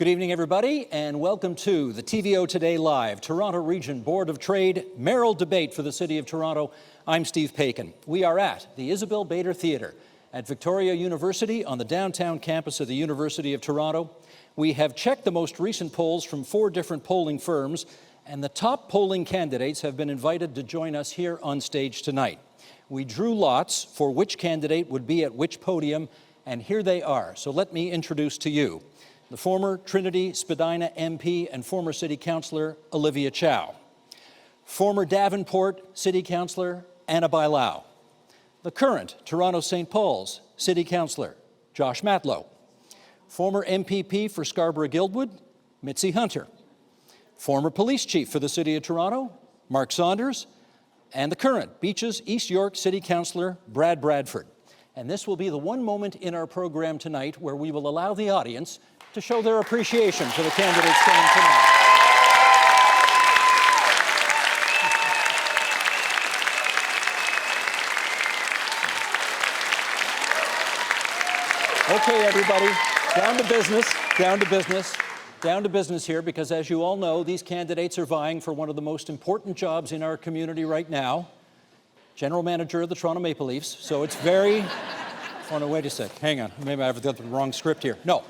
Good evening, everybody, and welcome to the TVO Today Live, Toronto Region Board of Trade mayoral debate for the City of Toronto. I'm Steve Paikin. We are at the Isabel Bader Theatre at Victoria University on the downtown campus of the University of Toronto. We have checked the most recent polls from 4 different polling firms, and the top polling candidates have been invited to join us here on stage tonight. We drew lots for which candidate would be at which podium, and here they are. So let me introduce to you the former Trinity Spadina MP and former City Councillor Olivia Chow, former Davenport City Councillor Anna Bailão, the current Toronto St. Paul's City Councillor Josh Matlow, former MPP for Scarborough-Guildwood Mitzi Hunter, former Police Chief for the City of Toronto Mark Saunders, and the current Beaches East York City Councillor Brad Bradford. And this will be the one moment in our program tonight where we will allow the audience to show their appreciation for the candidates standing tonight. Okay, everybody, down to business here, because as you all know, these candidates are vying for one of the most important jobs in our community right now, General Manager of the Toronto Maple Leafs. So it's very, oh no, wait a sec, hang on, maybe I've got the wrong script here. No.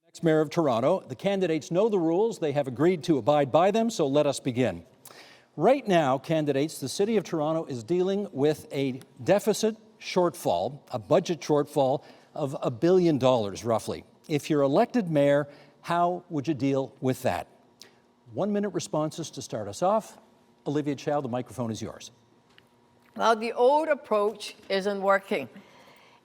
Next Mayor of Toronto. The candidates know the rules. They have agreed to abide by them, so let us begin. Right now, candidates, the City of Toronto is dealing with a deficit shortfall, a budget shortfall of $1 billion, roughly. If you're elected mayor, how would you deal with that? 1-minute responses to start us off. Olivia Chow, the microphone is yours. Well, the old approach isn't working.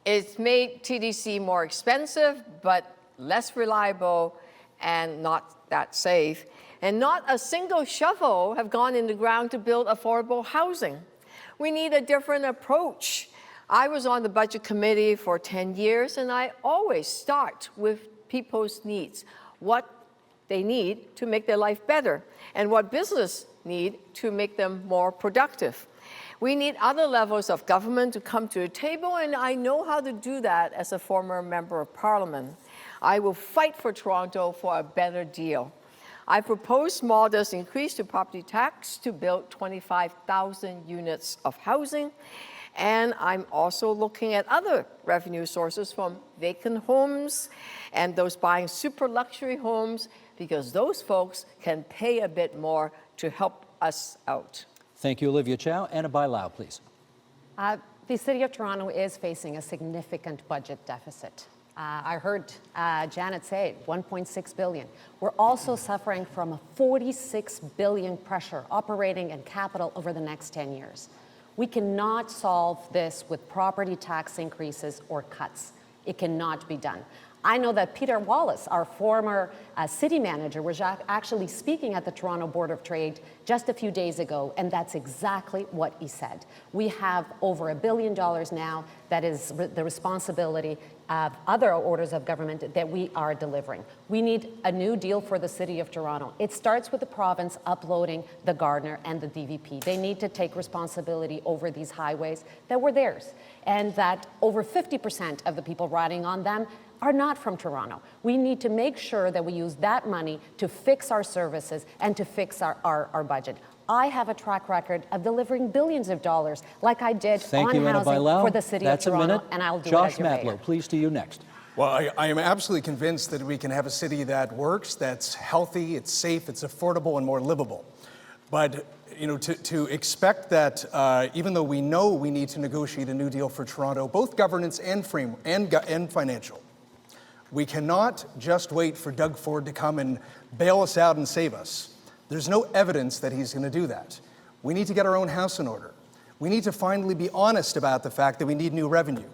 It's made TDC more expensive, but less reliable and not that safe. And not a single shovel have gone in the ground to build affordable housing. We need a different approach. I was on the budget committee for 10 years, and I always start with people's needs, what they need to make their life better, and what business need to make them more productive. We need other levels of government to come to the table, and I know how to do that as a former member of parliament. I will fight for Toronto for a better deal. I propose modest increase to property tax to build 25,000 units of housing. And I'm also looking at other revenue sources from vacant homes and those buying super luxury homes, because those folks can pay a bit more to help us out. Thank you, Olivia Chow. Anna Bailão, please. The City of Toronto is facing a significant budget deficit. I heard Janet say it, $1.6 billion. We're also suffering from a $46 billion pressure operating in capital over the next 10 years. We cannot solve this with property tax increases or cuts. It cannot be done. I know that Peter Wallace, our former city manager, was actually speaking at the Toronto Board of Trade just a few days ago, and that's exactly what he said. We have over $1 billion now that is the responsibility of other orders of government that we are delivering. We need a new deal for the City of Toronto. It starts with the province uploading the Gardner and the DVP. They need to take responsibility over these highways that were theirs, and that over 50% of the people riding on them are not from Toronto. We need to make sure that we use that money to fix our services and to fix our budget. I have a track record of delivering billions of dollars like I did on housing for the City of Toronto, and I'll do it as your mayor. Josh Matlow, please, to you next. Well, I am absolutely convinced that we can have a city that works, that's healthy, it's safe, it's affordable, and more livable. But you know, to expect that, even though we know we need to negotiate a new deal for Toronto, both governance and financial, we cannot just wait for Doug Ford to come and bail us out and save us. There's no evidence that he's going to do that. We need to get our own house in order. We need to finally be honest about the fact that we need new revenue.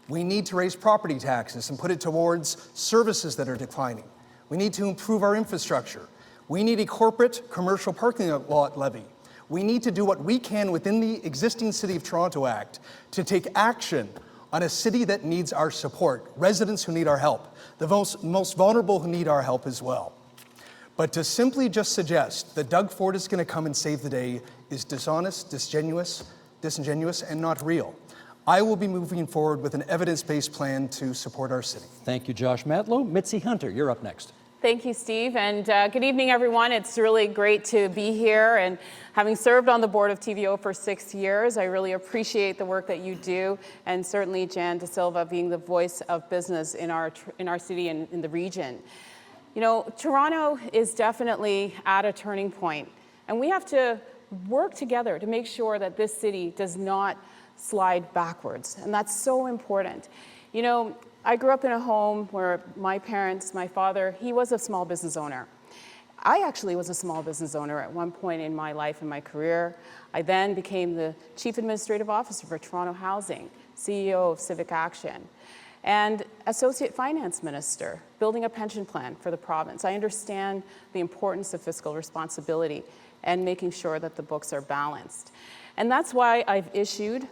We need to raise property taxes and put it towards services that are declining. We need to improve our infrastructure. We need a corporate commercial parking lot levy. We need to do what we can within the existing City of Toronto Act to take action on a city that needs our support, residents who need our help, the most vulnerable who need our help as well. But to simply just suggest that Doug Ford is going to come and save the day is dishonest, disingenuous, and not real. I will be moving forward with an evidence-based plan to support our city. Thank you, Josh Matlow. Mitzi Hunter, you're up next. Thank you, Steve, and good evening, everyone. It's really great to be here, and having served on the board of TVO for 6 years, I really appreciate the work that you do, and certainly Jan De Silva being the voice of business in our city and in the region. You know, Toronto is definitely at a turning point, and we have to work together to make sure that this city does not slide backwards, and that's so important. You know, I grew up in a home where my parents, my father, he was a small business owner. I actually was a small business owner at one point in my life and my career. I then became the Chief Administrative Officer for Toronto Housing, CEO of Civic Action, and Associate Finance Minister, building a pension plan for the province. I understand the importance of fiscal responsibility and making sure that the books are balanced. And that's why I've issued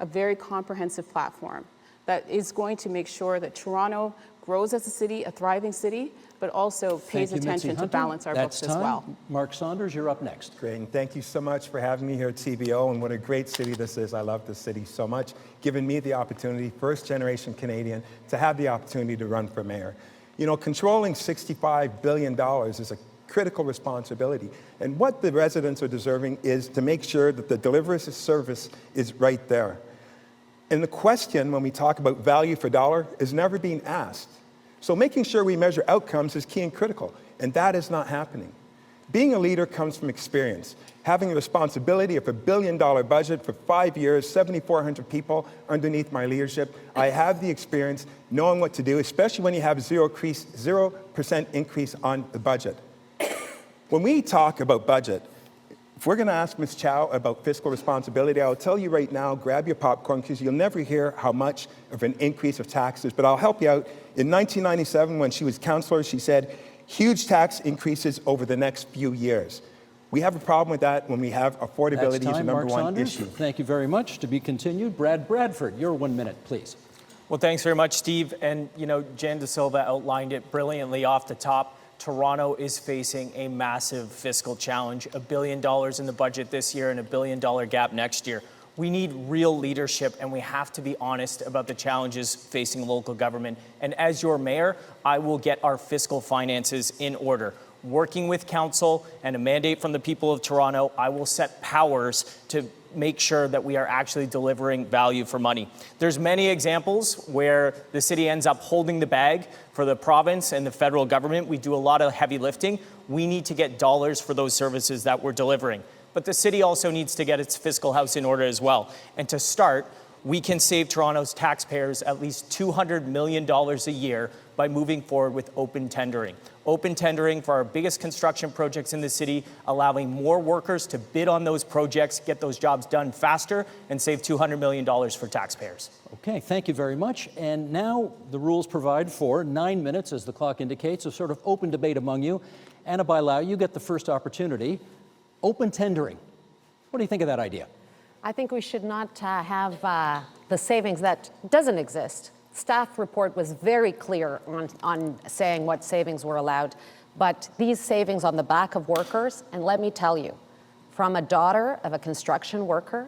a very comprehensive platform that is going to make sure that Toronto grows as a city, a thriving city, but also pays Thank you, attention Mitzi to Hunter. balance our That's books as time. well. Mark Saunders, you're up next. Great, and thank you so much for having me here at TVO, and what a great city this is. I love this city so much, giving me the opportunity, first-generation Canadian, to have the opportunity to run for mayor. You know, controlling $65 billion is a critical responsibility, and what the residents are deserving is to make sure that the delivery of service is right there. And the question when we talk about value for dollar is never being asked. So making sure we measure outcomes is key and critical, and that is not happening. Being a leader comes from experience. Having a responsibility of $1 billion budget for 5 years, 7,400 people underneath my leadership, I have the experience knowing what to do, especially when you have 0% increase on the budget. When we talk about budget, if we're going to ask Ms. Chow about fiscal responsibility, I'll tell you right now, grab your popcorn, because you'll never hear how much of an increase of taxes, but I'll help you out. In 1997, when she was councillor, she said, huge tax increases over the next few years. We have a problem with that when we have affordability as the number Mark one Saunders. issue. Thank you very much. To be continued, Brad Bradford, your 1 minute, please. Well, thanks very much, Steve. And, you know, Jan De Silva outlined it brilliantly off the top. Toronto is facing a massive fiscal challenge, $1 billion in the budget this year and $1 billion gap next year. We need real leadership, and we have to be honest about the challenges facing local government. And as your mayor, I will get our fiscal finances in order. Working with council and a mandate from the people of Toronto, I will set powers to make sure that we are actually delivering value for money. There's many examples where the city ends up holding the bag for the province and the federal government. We do a lot of heavy lifting. We need to get dollars for those services that we're delivering. But the city also needs to get its fiscal house in order as well. And to start, we can save Toronto's taxpayers at least $200 million a year by moving forward with open tendering. Open tendering for our biggest construction projects in the city, allowing more workers to bid on those projects, get those jobs done faster, and save $200 million for taxpayers. Okay, thank you very much. And now the rules provide for 9 minutes, as the clock indicates, of sort of open debate among you. Anna Bailão, you get the first opportunity. Open tendering. What do you think of that idea? I think we should not have the savings that doesn't exist. Staff report was very clear on saying what savings were allowed, but these savings on the back of workers, and let me tell you, from a daughter of a construction worker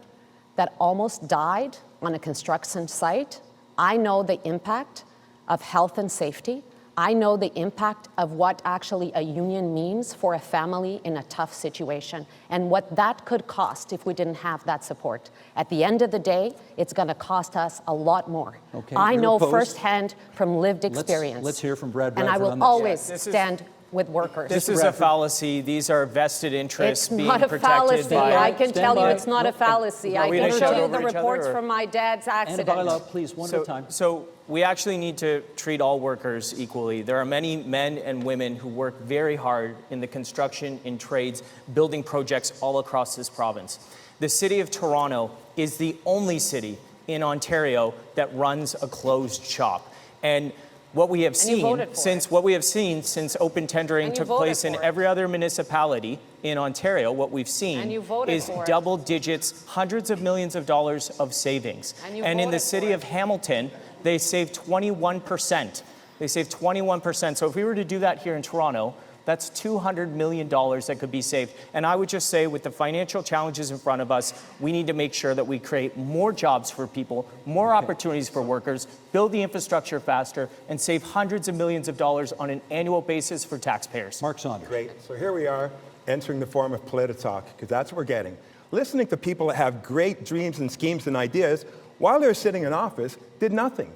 that almost died on a construction site, I know the impact of health and safety. I know the impact of what actually a union means for a family in a tough situation and what that could cost if we didn't have that support. At the end of the day, it's going to cost us a lot more. Okay, I you're know opposed. firsthand from lived experience. Let's hear from Brad And Bradford I will on this. always Yeah, this is- stand with workers. This is a fallacy. These are vested interests It's being not a protected fallacy. by... I can Stand tell you by. it's not a fallacy. Are I we can gonna show shout you over the each other, reports or- from my dad's Anna accident. Bailão, please, one at a time. So we actually need to treat all workers equally. There are many men and women who work very hard in the construction, in trades, building projects all across this province. The city of Toronto is the only city in Ontario that runs a closed shop. And what we have you voted seen for since open tendering And you took voted place in for it. every other municipality in Ontario, what we've And seen you voted is for it. double digits, hundreds of millions of dollars of savings. And you in the voted city for of Hamilton, they saved 21%. They saved 21%. So if we were to do that here in Toronto, That's $200 million that could be saved. And I would just say, with the financial challenges in front of us, we need to make sure that we create more jobs for people, more opportunities for workers, build the infrastructure faster, and save hundreds of millions of dollars on an annual basis for taxpayers. Mark Saunders. Great. So here we are entering the form of Polititalk, because that's what we're getting. Listening to people that have great dreams and schemes and ideas while they're sitting in office did nothing.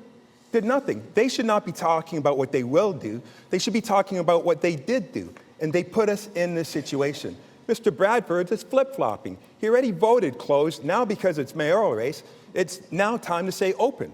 Did nothing. They should not be talking about what they will do. They should be talking about what they did do. And they put us in this situation. Mr. Bradford is flip-flopping. He already voted closed. Now, because it's mayoral race, it's now time to say open.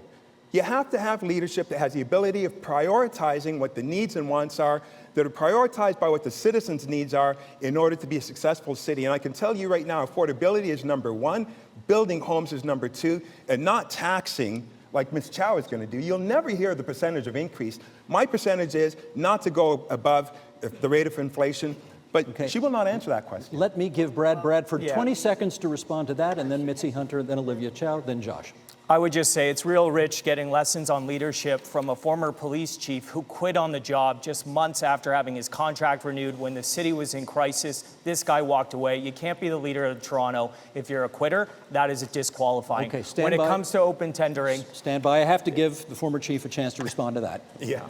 You have to have leadership that has the ability of prioritizing what the needs and wants are, that are prioritized by what the citizens' needs are in order to be a successful city. And I can tell you right now, affordability is number one, building homes is number two, and not taxing like Ms. Chow is going to do. You'll never hear the percentage of increase. My percentage is not to go above the rate of inflation, but she will not answer that question. Let me give Brad Bradford Yeah. 20 seconds to respond to that, and then Mitzi Hunter, then Olivia Chow, then Josh. I would just say it's real rich getting lessons on leadership from a former police chief who quit on the job just months after having his contract renewed when the city was in crisis. This guy walked away. You can't be the leader of Toronto if you're a quitter. That is disqualifying. Okay, stand when it by. comes to open tendering, Stand by. I have to give the former chief a chance to respond to that. Yeah.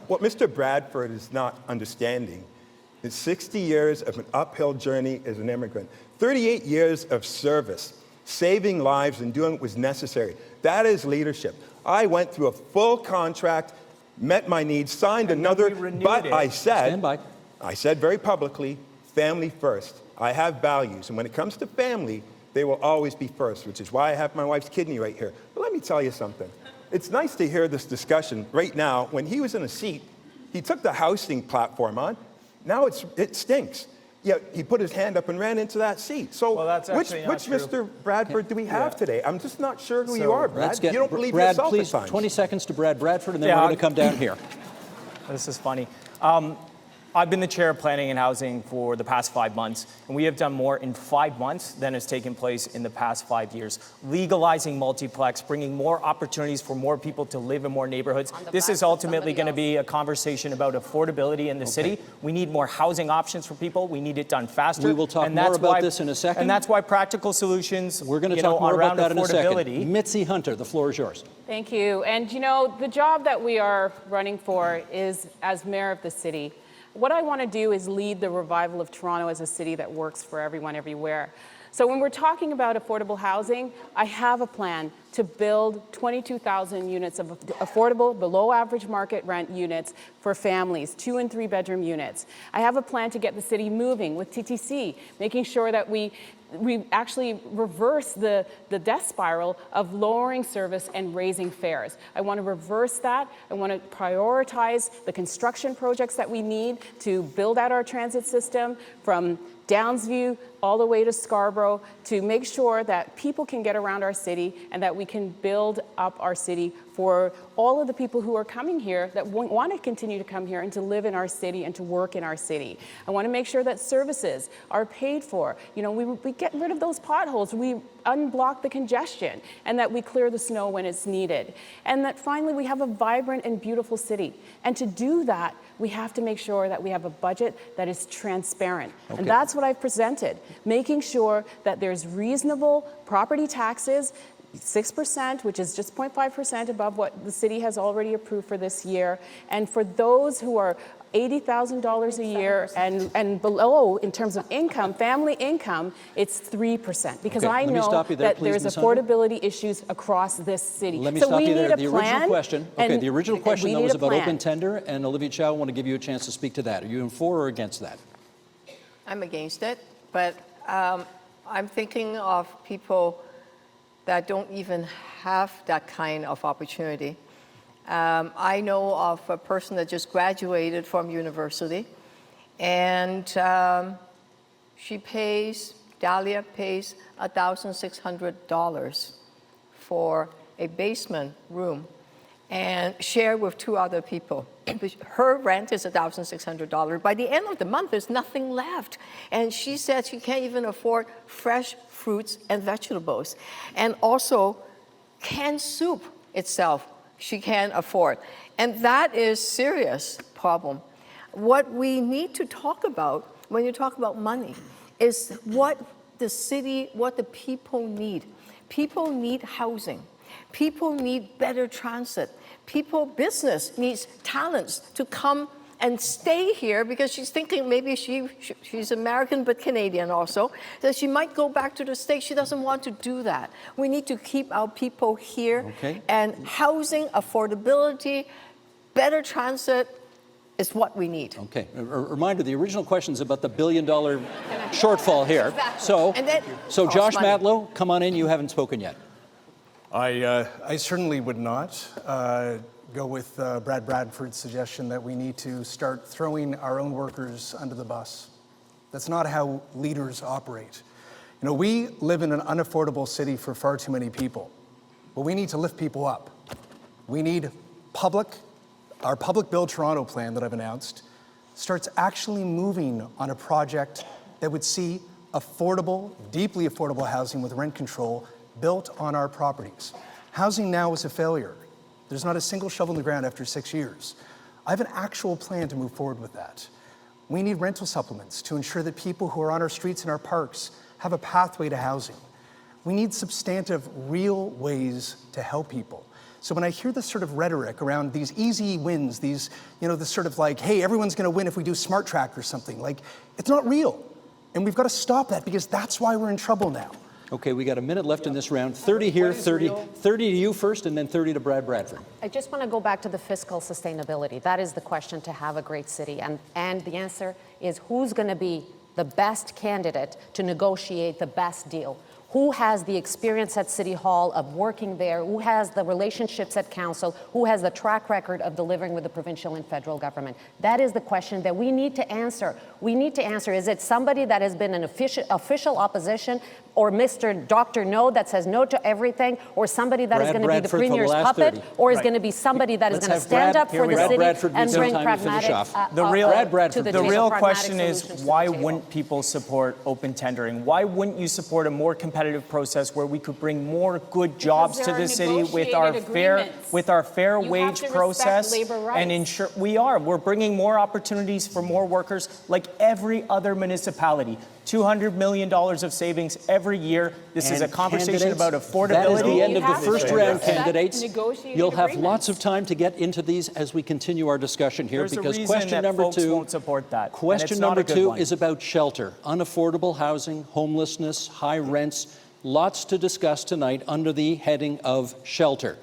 What Mr. Bradford is not understanding is 60 years of an uphill journey as an immigrant, 38 years of service, saving lives and doing what was necessary. That is leadership. I went through a full contract, met my needs, signed another, we renewed but it. I Stand by. said very publicly, family first. I have values, and when it comes to family, they will always be first, which is why I have my wife's kidney right here. But let me tell you something. It's nice to hear this discussion right now. When he was in a seat, he took the housing platform on. Now it stinks. Yet he put his hand up and ran into that seat. So Well, that's which actually not true. Mr. Bradford do we have today? I'm just not sure who you are, Brad. Let's get You don't believe Brad, yourself please, at times. 20 seconds to Brad Bradford, and then Yeah, we're I'll- going to come down here. this is funny. I've been the chair of planning and housing for the past 5 months, and we have done more in 5 months than has taken place in the past 5 years. Legalizing multiplex, bringing more opportunities for more people to live in more neighborhoods. This is ultimately going to be a conversation about affordability in the city. We need more housing options for people. We need it done faster. We will talk and more that's about why- this in a second. And that's why practical solutions, We're going to talk more around about that in a second. affordability. Mitzi Hunter, the floor is yours. Thank you. And the job that we are running for is as mayor of the city. What I want to do is lead the revival of Toronto as a city that works for everyone everywhere. So when we're talking about affordable housing, I have a plan to build 22,000 units of affordable, below average market rent units for families, 2 and 3 bedroom units. I have a plan to get the city moving with TTC, making sure that we actually reverse the death spiral of lowering service and raising fares. I want to reverse that. I want to prioritize the construction projects that we need to build out our transit system from Downsview all the way to Scarborough, to make sure that people can get around our city and that we can build up our city for all of the people who are coming here that want to continue to come here and to live in our city and to work in our city. I want to make sure that services are paid for. We get rid of those potholes, we unblock the congestion, and that we clear the snow when it's needed. And that finally we have a vibrant and beautiful city. And to do that, we have to make sure that we have a budget that is transparent. And that's what I've presented, making sure that there's reasonable property taxes, 6%, which is just 0.5% above what the city has already approved for this year. And for those who are $80,000 a year and below in terms of income, family income, it's 3%. Because Okay, I let me know stop you there, that please, there's Ms. Hunter. affordability issues across this city. Let me so stop we you there. need a The original plan, question. and The original question we that need was a about plan. open tender, and Olivia Chow, I want to give you a chance to speak to that. Are you in for or against that? I'm against it, but I'm thinking of people that don't even have that kind of opportunity. I know of a person that just graduated from university, and Dahlia pays $1,600 for a basement room and share with 2 other people. Her rent is $1,600. By the end of the month, there's nothing left. And she said she can't even afford fresh fruits and vegetables. And also, canned soup itself, she can't afford. And that is serious problem. What we need to talk about when you talk about money is what the city, what the people need. People need housing. People need better transit. Business needs talents to come and stay here because she's thinking maybe she's American but Canadian also, that she might go back to the States. She doesn't want to do that. We need to keep our people here. Okay. And housing, affordability, better transit is what we need. Okay. A reminder, the original question is about the $1 billion shortfall here. Exactly. So, And that so costs Josh money. Matlow, come on in. You haven't spoken yet. I certainly would not go with Brad Bradford's suggestion that we need to start throwing our own workers under the bus. That's not how leaders operate. You know, we live in an unaffordable city for far too many people, but we need to lift people up. We need our Public Build Toronto plan that I've announced starts actually moving on a project that would see affordable, deeply affordable housing with rent control built on our properties. Housing now is a failure. There's not a single shovel in the ground after 6 years. I have an actual plan to move forward with that. We need rental supplements to ensure that people who are on our streets and our parks have a pathway to housing. We need substantive, real ways to help people. So when I hear this sort of rhetoric around these easy wins, these, this sort of like, hey, everyone's gonna win if we do Smart Track or something, like, it's not real. And we've got to stop that because that's why we're in trouble now. Okay, we got a minute left in this round. 30 here, 30 to you first, and then 30 to Brad Bradford. I just want to go back to the fiscal sustainability. That is the question to have a great city. And the answer is who's going to be the best candidate to negotiate the best deal? Who has the experience at City Hall of working there? Who has the relationships at Council? Who has the track record of delivering with the provincial and federal government? That is the question that we need to answer. We need to answer, is it somebody that has been an official opposition, or Mr. Dr. No that says no to everything, or somebody that is Brad going to be the Bradford for the Premier's last puppet, 30. or is Right. going to be somebody that is Let's going to have stand Brad- up here for we the go. city Bradford and needs bring some time to finish pragmatic, off. The real, Brad Bradford, to the the the table, real pragmatic question is, solutions to the why table. wouldn't people support open tendering? Why wouldn't you support a more competitive process where we could bring more good jobs to there are the city with our negotiated fair agreements. wage You have to respect process labor rights. and ensure we're bringing more opportunities for more workers like every other municipality. $200 million of savings every year. This is a And conversation candidates, about affordability. That is the end You of the have to first respect round, candidates. negotiated You'll have agreements. lots of time to get into these as we continue our discussion here, There's a because reason question that number folks two. won't support that, and Question it's not number a good two one. is about shelter, unaffordable housing, homelessness, high rents. Lots to discuss tonight under the heading of shelter.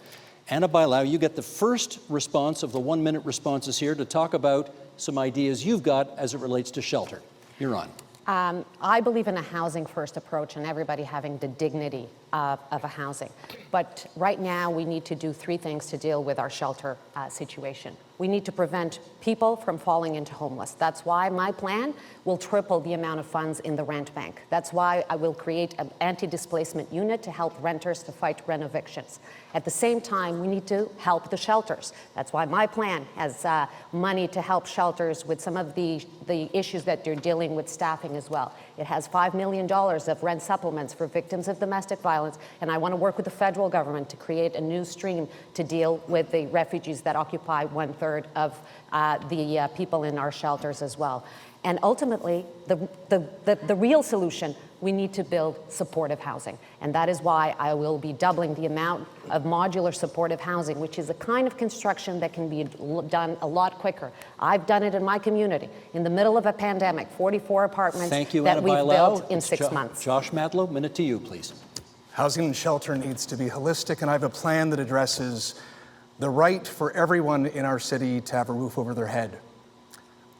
Anna Bailau, you get the first response of the 1 minute responses here to talk about some ideas you've got as it relates to shelter. You're on. I believe in a housing first approach and everybody having the dignity of a housing. But right now we need to do three things to deal with our shelter situation. We need to prevent people from falling into homeless. That's why my plan will triple the amount of funds in the rent bank. That's why I will create an anti-displacement unit to help renters to fight rent evictions. At the same time, we need to help the shelters. That's why my plan has money to help shelters with some of the issues that they're dealing with staffing as well. It has $5 million of rent supplements for victims of domestic violence, and I want to work with the federal government to create a new stream to deal with the refugees that occupy 1/3 of the people in our shelters as well. And ultimately, the real solution, we need to build supportive housing. And that is why I will be doubling the amount of modular supportive housing, which is a kind of construction that can be done a lot quicker. I've done it in my community. In the middle of a pandemic, 44 apartments Thank you, that Anna we've Bailau. built in It's 6 months. Josh Matlow, minute to you, please. Housing and shelter needs to be holistic, and I have a plan that addresses the right for everyone in our city to have a roof over their head.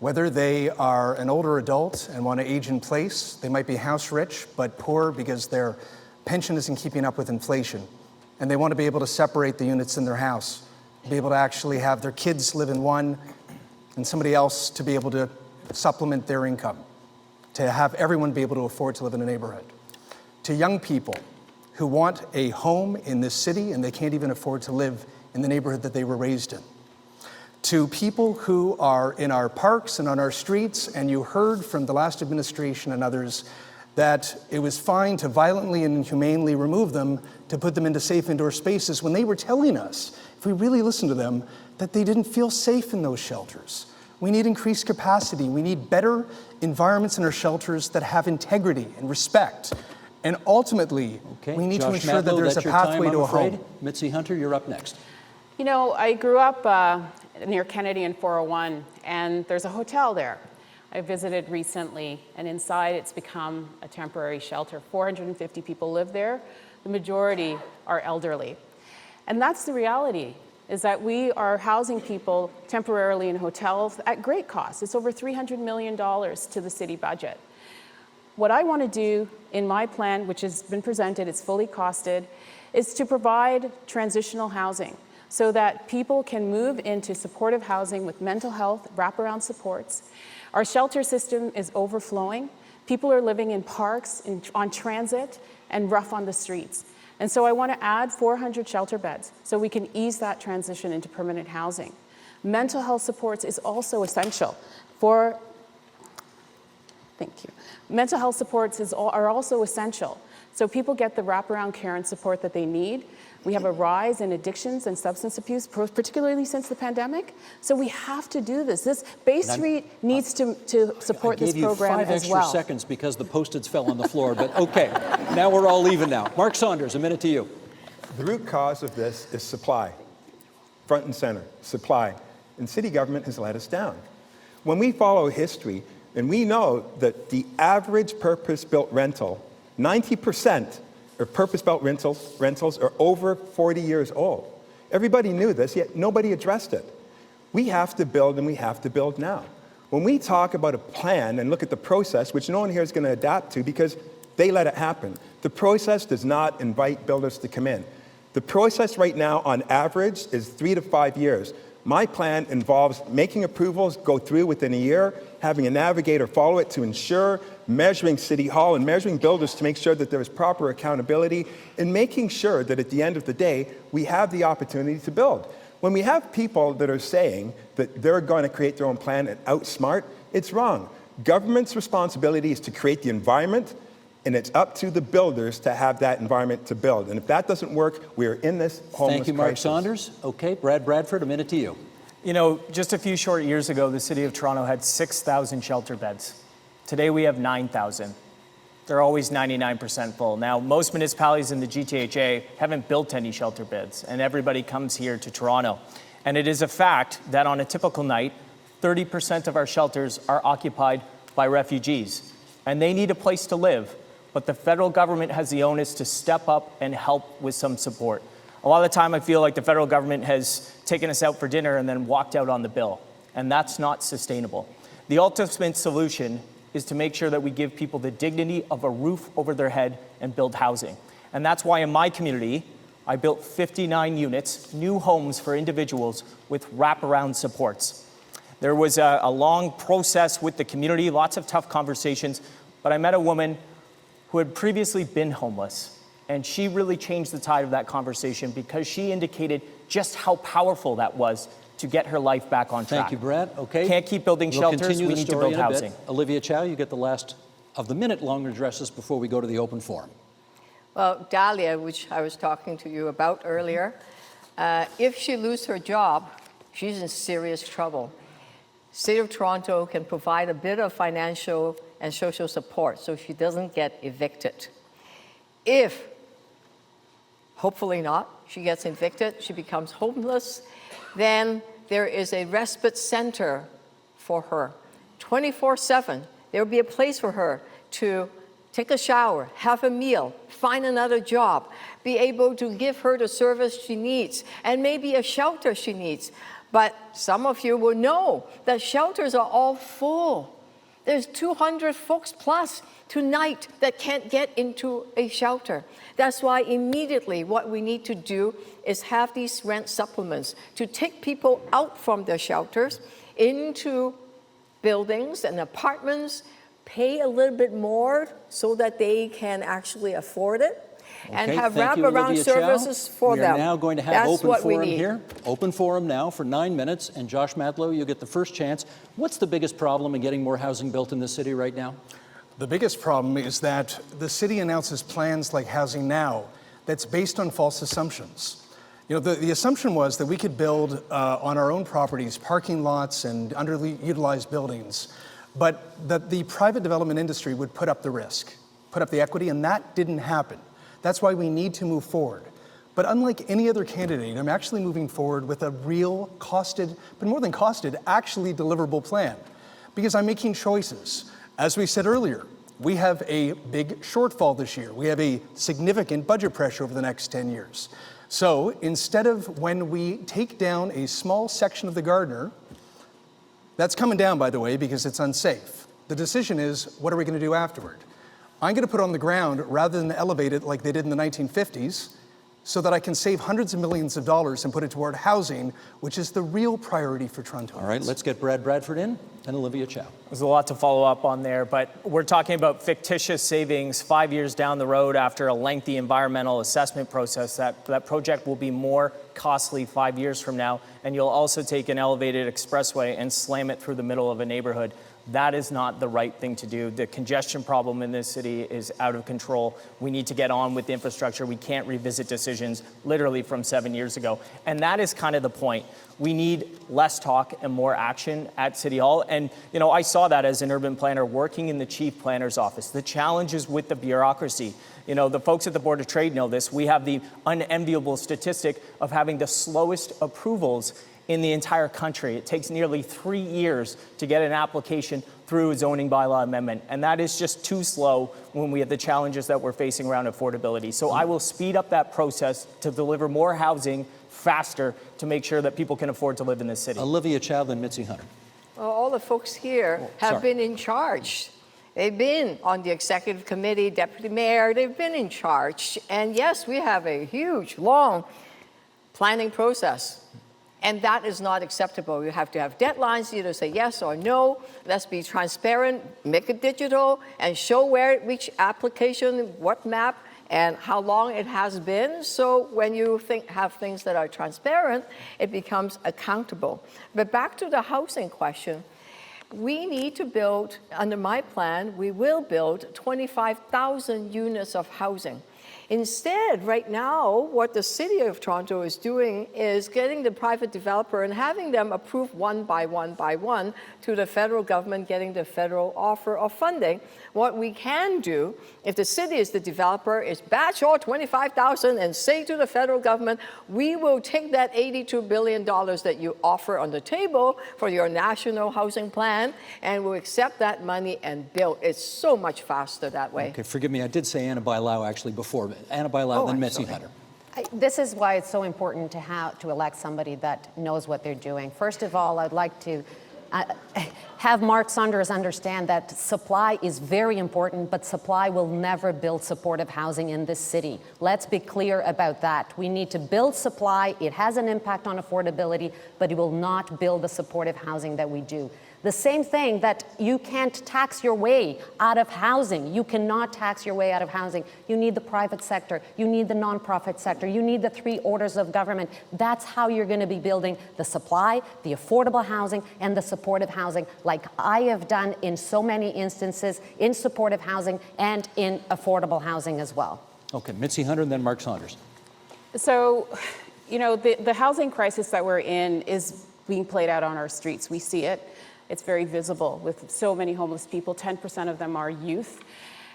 Whether they are an older adult and want to age in place, they might be house rich but poor because their pension isn't keeping up with inflation, and they want to be able to separate the units in their house, be able to actually have their kids live in one and somebody else to be able to supplement their income, to have everyone be able to afford to live in a neighborhood. To young people who want a home in this city and they can't even afford to live in the neighborhood that they were raised in. To people who are in our parks and on our streets, and you heard from the last administration and others that it was fine to violently and inhumanely remove them to put them into safe indoor spaces when they were telling us, if we really listened to them, that they didn't feel safe in those shelters. We need increased capacity. We need better environments in our shelters that have integrity and respect. And ultimately, Okay, we need to Josh ensure that Matlow, there's a that's your time, pathway I'm to a afraid. home. Mitzi Hunter, you're up next. You know, I grew up near Kennedy and 401, and there's a hotel there. I visited recently, and inside it's become a temporary shelter. 450 people live there. The majority are elderly. And that's the reality, is that we are housing people temporarily in hotels at great cost. It's over $300 million to the city budget. What I want to do in my plan, which has been presented, it's fully costed, is to provide transitional housing so that people can move into supportive housing with mental health, wraparound supports. Our shelter system is overflowing. People are living in parks, on transit, and rough on the streets. And so I want to add 400 shelter beds so we can ease that transition into permanent housing. Mental health supports is also essential for, thank you. Mental health supports are also essential so people get the wraparound care and support that they need. We have a rise in addictions and substance abuse, particularly since the pandemic. So we have to do this. This Bay Street needs to support this program I gave you 5 as extra well. seconds because the Post-its fell on the floor, but okay. Now we're all even now. Mark Saunders, a minute to you. The root cause of this is supply. Front and center, supply. And city government has let us down. When we follow history, and we know that the average purpose-built rental, 90% of purpose-built rentals are over 40 years old. Everybody knew this, yet nobody addressed it. We have to build, and we have to build now. When we talk about a plan and look at the process, which no one here is going to adapt to because they let it happen, the process does not invite builders to come in. The process right now, on average, is 3 to 5 years. My plan involves making approvals go through within a year, having a navigator follow it to ensure, measuring City Hall and measuring builders to make sure that there is proper accountability, and making sure that at the end of the day, we have the opportunity to build. When we have people that are saying that they're going to create their own plan and outsmart, it's wrong. Government's responsibility is to create the environment, and it's up to the builders to have that environment to build. And if that doesn't work, we're in this homeless Thank you, Mark crisis. Saunders. Okay, Brad Bradford, a minute to you. You know, just a few short years ago, the City of Toronto had 6,000 shelter beds. Today we have 9,000. They're always 99% full. Now, most municipalities in the GTHA haven't built any shelter beds, and everybody comes here to Toronto. And it is a fact that on a typical night, 30% of our shelters are occupied by refugees, and they need a place to live. But the federal government has the onus to step up and help with some support. A lot of the time I feel like the federal government has taken us out for dinner and then walked out on the bill, and that's not sustainable. The ultimate solution is to make sure that we give people the dignity of a roof over their head and build housing. And that's why in my community, I built 59 units, new homes for individuals with wraparound supports. There was a long process with the community, lots of tough conversations, but I met a woman who had previously been homeless. And she really changed the tide of that conversation because she indicated just how powerful that was to get her life back on track. Thank you, Brad. Okay. Can't keep building We'll shelters, continue we the need to story build in a bit. housing. Olivia Chow, you get the last of the minute-long addresses before we go to the open forum. Well, Dahlia, which I was talking to you about earlier, if she loses her job, she's in serious trouble. City of Toronto can provide a bit of financial and social support so she doesn't get evicted. If, hopefully not, she gets evicted, she becomes homeless, then there is a respite center for her. 24/7, there will be a place for her to take a shower, have a meal, find another job, be able to give her the service she needs, and maybe a shelter she needs. But some of you will know that shelters are all full. There's 200 folks plus tonight that can't get into a shelter. That's why immediately what we need to do is have these rent supplements to take people out from their shelters into buildings and apartments, pay a little bit more so that they can actually afford it, and Okay, have thank you, wraparound Olivia Chow. services for We them. are now going to have That's open what we forum need. here. Open forum now for 9 minutes, and Josh Matlow, you get the first chance. What's the biggest problem in getting more housing built in this city right now? The biggest problem is that the city announces plans like Housing Now that's based on false assumptions. You know, the assumption was that we could build on our own properties parking lots and underutilized buildings, but that the private development industry would put up the risk, put up the equity, and that didn't happen. That's why we need to move forward. But unlike any other candidate, I'm actually moving forward with a real costed, but more than costed, actually deliverable plan. Because I'm making choices. As we said earlier, we have a big shortfall this year. We have a significant budget pressure over the next 10 years. So instead of when we take down a small section of the Gardiner, that's coming down, by the way, because it's unsafe. The decision is, what are we going to do afterward? I'm going to put it on the ground rather than elevate it like they did in the 1950s, so that I can save hundreds of millions of dollars and put it toward housing, which is the real priority for Torontonians. All right, let's get Brad Bradford in and Olivia Chow. There's a lot to follow up on there, but we're talking about fictitious savings 5 years down the road after a lengthy environmental assessment process. That project will be more costly 5 years from now, and you'll also take an elevated expressway and slam it through the middle of a neighborhood. That is not the right thing to do. The congestion problem in this city is out of control. We need to get on with the infrastructure. We can't revisit decisions literally from 7 years ago. And that is kind of the point. We need less talk and more action at City Hall. And, you know, I saw that as an urban planner working in the chief planner's office. The challenges with the bureaucracy. You know, the folks at the Board of Trade know this. We have the unenviable statistic of having the slowest approvals in the entire country. It takes nearly 3 years to get an application through a zoning bylaw amendment. And that is just too slow when we have the challenges that we're facing around affordability. So I will speed up that process to deliver more housing faster to make sure that people can afford to live in this city. Olivia Chow, then Mitzi Hunter. Well, all the folks here have been in charge. They've been on the executive committee, deputy mayor, they've been in charge. And yes, we have a huge, long planning process. And that is not acceptable. You have to have deadlines, either say yes or no. Let's be transparent, make it digital, and show where which application, what map, and how long it has been. So when you have things that are transparent, it becomes accountable. But back to the housing question, we need to build, under my plan, we will build 25,000 units of housing. Instead, right now, what the City of Toronto is doing is getting the private developer and having them approve one by one by one to the federal government, getting the federal offer of funding. What we can do, if the city is the developer, is batch all 25,000 and say to the federal government, we will take that $82 billion that you offer on the table for your national housing plan, and we'll accept that money and build. It's so much faster that way. Okay, forgive me, I did say Anna Bailão actually before. Anna Bailão, then I'm Mitzi sorry. Hunter. This is why it's so important to elect somebody that knows what they're doing. First of all, I'd like to have Mark Saunders understand that supply is very important, but supply will never build supportive housing in this city. Let's be clear about that. We need to build supply. It has an impact on affordability, but it will not build the supportive housing that we do. The same thing that you can't tax your way out of housing. You cannot tax your way out of housing. You need the private sector. You need the nonprofit sector. You need the three orders of government. That's how you're going to be building the supply, the affordable housing, and the supportive housing, like I have done in so many instances in supportive housing and in affordable housing as well. Okay, Mitzi Hunter, and then Mark Saunders. So, you know, the housing crisis that we're in is being played out on our streets. We see it. It's very visible with so many homeless people. 10% of them are youth,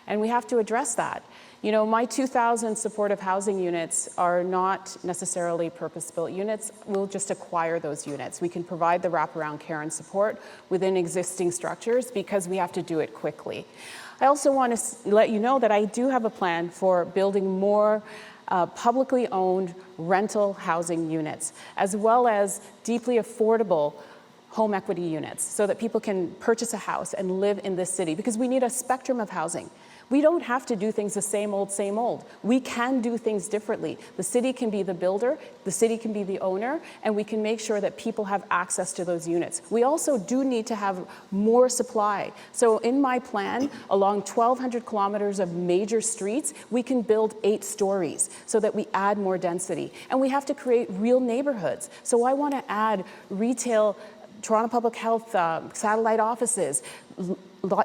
and we have to address that. You know, my 2,000 supportive housing units are not necessarily purpose-built units. We'll just acquire those units. We can provide the wraparound care and support within existing structures because we have to do it quickly. I also want to let you know that I do have a plan for building more publicly owned rental housing units, as well as deeply affordable home equity units so that people can purchase a house and live in this city, because we need a spectrum of housing. We don't have to do things the same old, same old. We can do things differently. The city can be the builder, the city can be the owner, and we can make sure that people have access to those units. We also do need to have more supply. So in my plan, along 1,200 kilometers of major streets, we can build 8 stories so that we add more density. And we have to create real neighborhoods. So I want to add retail Toronto Public Health satellite offices,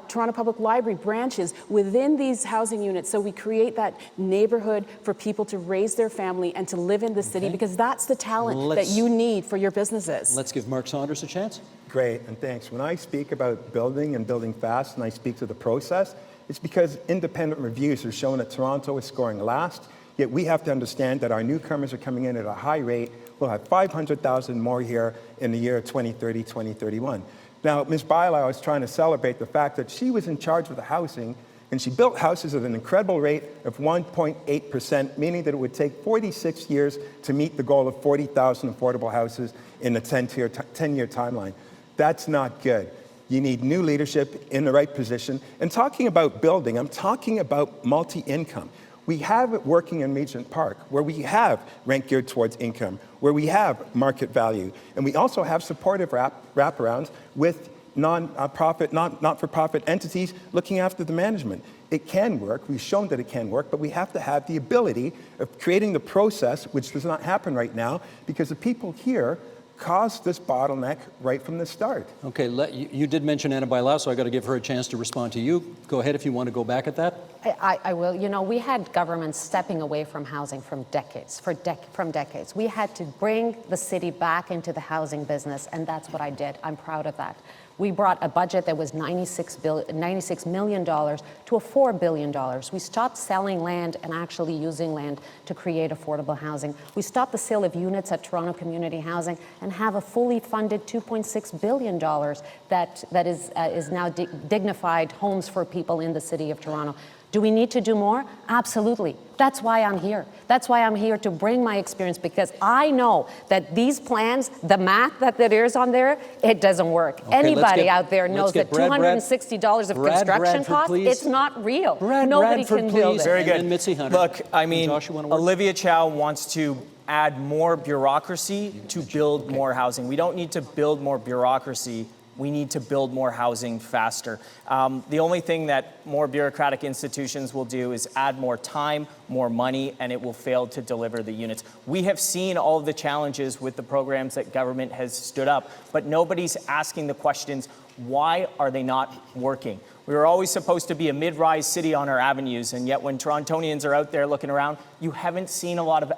Toronto Public Library branches within these housing units, so we create that neighborhood for people to raise their family and to live in the city, because that's the talent that you need for your businesses. Let's give Mark Saunders a chance. Great, and thanks. When I speak about building and building fast, and I speak to the process, it's because independent reviews are showing that Toronto is scoring last, yet we have to understand that our newcomers are coming in at a high rate. We'll have 500,000 more here in the year 2030, 2031. Now, Ms. Bailão was trying to celebrate the fact that she was in charge of the housing, and she built houses at an incredible rate of 1.8%, meaning that it would take 46 years to meet the goal of 40,000 affordable houses in the 10-year timeline. That's not good. You need new leadership in the right position. And talking about building, I'm talking about multi-income. We have it working in Regent Park, where we have rent geared towards income, where we have market value, and we also have supportive wraparounds with not-for-profit entities looking after the management. It can work. We've shown that it can work, but we have to have the ability of creating the process, which does not happen right now, because the people here caused this bottleneck right from the start. Okay, you did mention Ana Bailão, so I got to give her a chance to respond to you. Go ahead if you want to go back at that. I will. You know, we had governments stepping away from housing from decades. We had to bring the city back into the housing business, and that's what I did. I'm proud of that. We brought a budget that was $96 million to a $4 billion. We stopped selling land and actually using land to create affordable housing. We stopped the sale of units at Toronto Community Housing and have a fully funded $2.6 billion that is now dignified homes for people in the city of Toronto. Do we need to do more? Absolutely. That's why I'm here. That's why I'm here to bring my experience, because I know that these plans, the math that there is on there, it doesn't work. Okay, Anybody out there knows that Brad $260 of construction Bradford, costs, please. it's not real. Brad Nobody Bradford, can build please. it. Very good. And Mitzi Hunter. Look, I And mean, Josh, you want to work? Olivia Chow wants to add more bureaucracy to build more housing. We don't need to build more bureaucracy. We need to build more housing faster. The only thing that more bureaucratic institutions will do is add more time, more money, and it will fail to deliver the units. We have seen all of the challenges with the programs that government has stood up, but nobody's asking the questions, why are they not working? We were always supposed to be a mid-rise city on our avenues, and yet when Torontonians are out there looking around, you haven't seen a lot of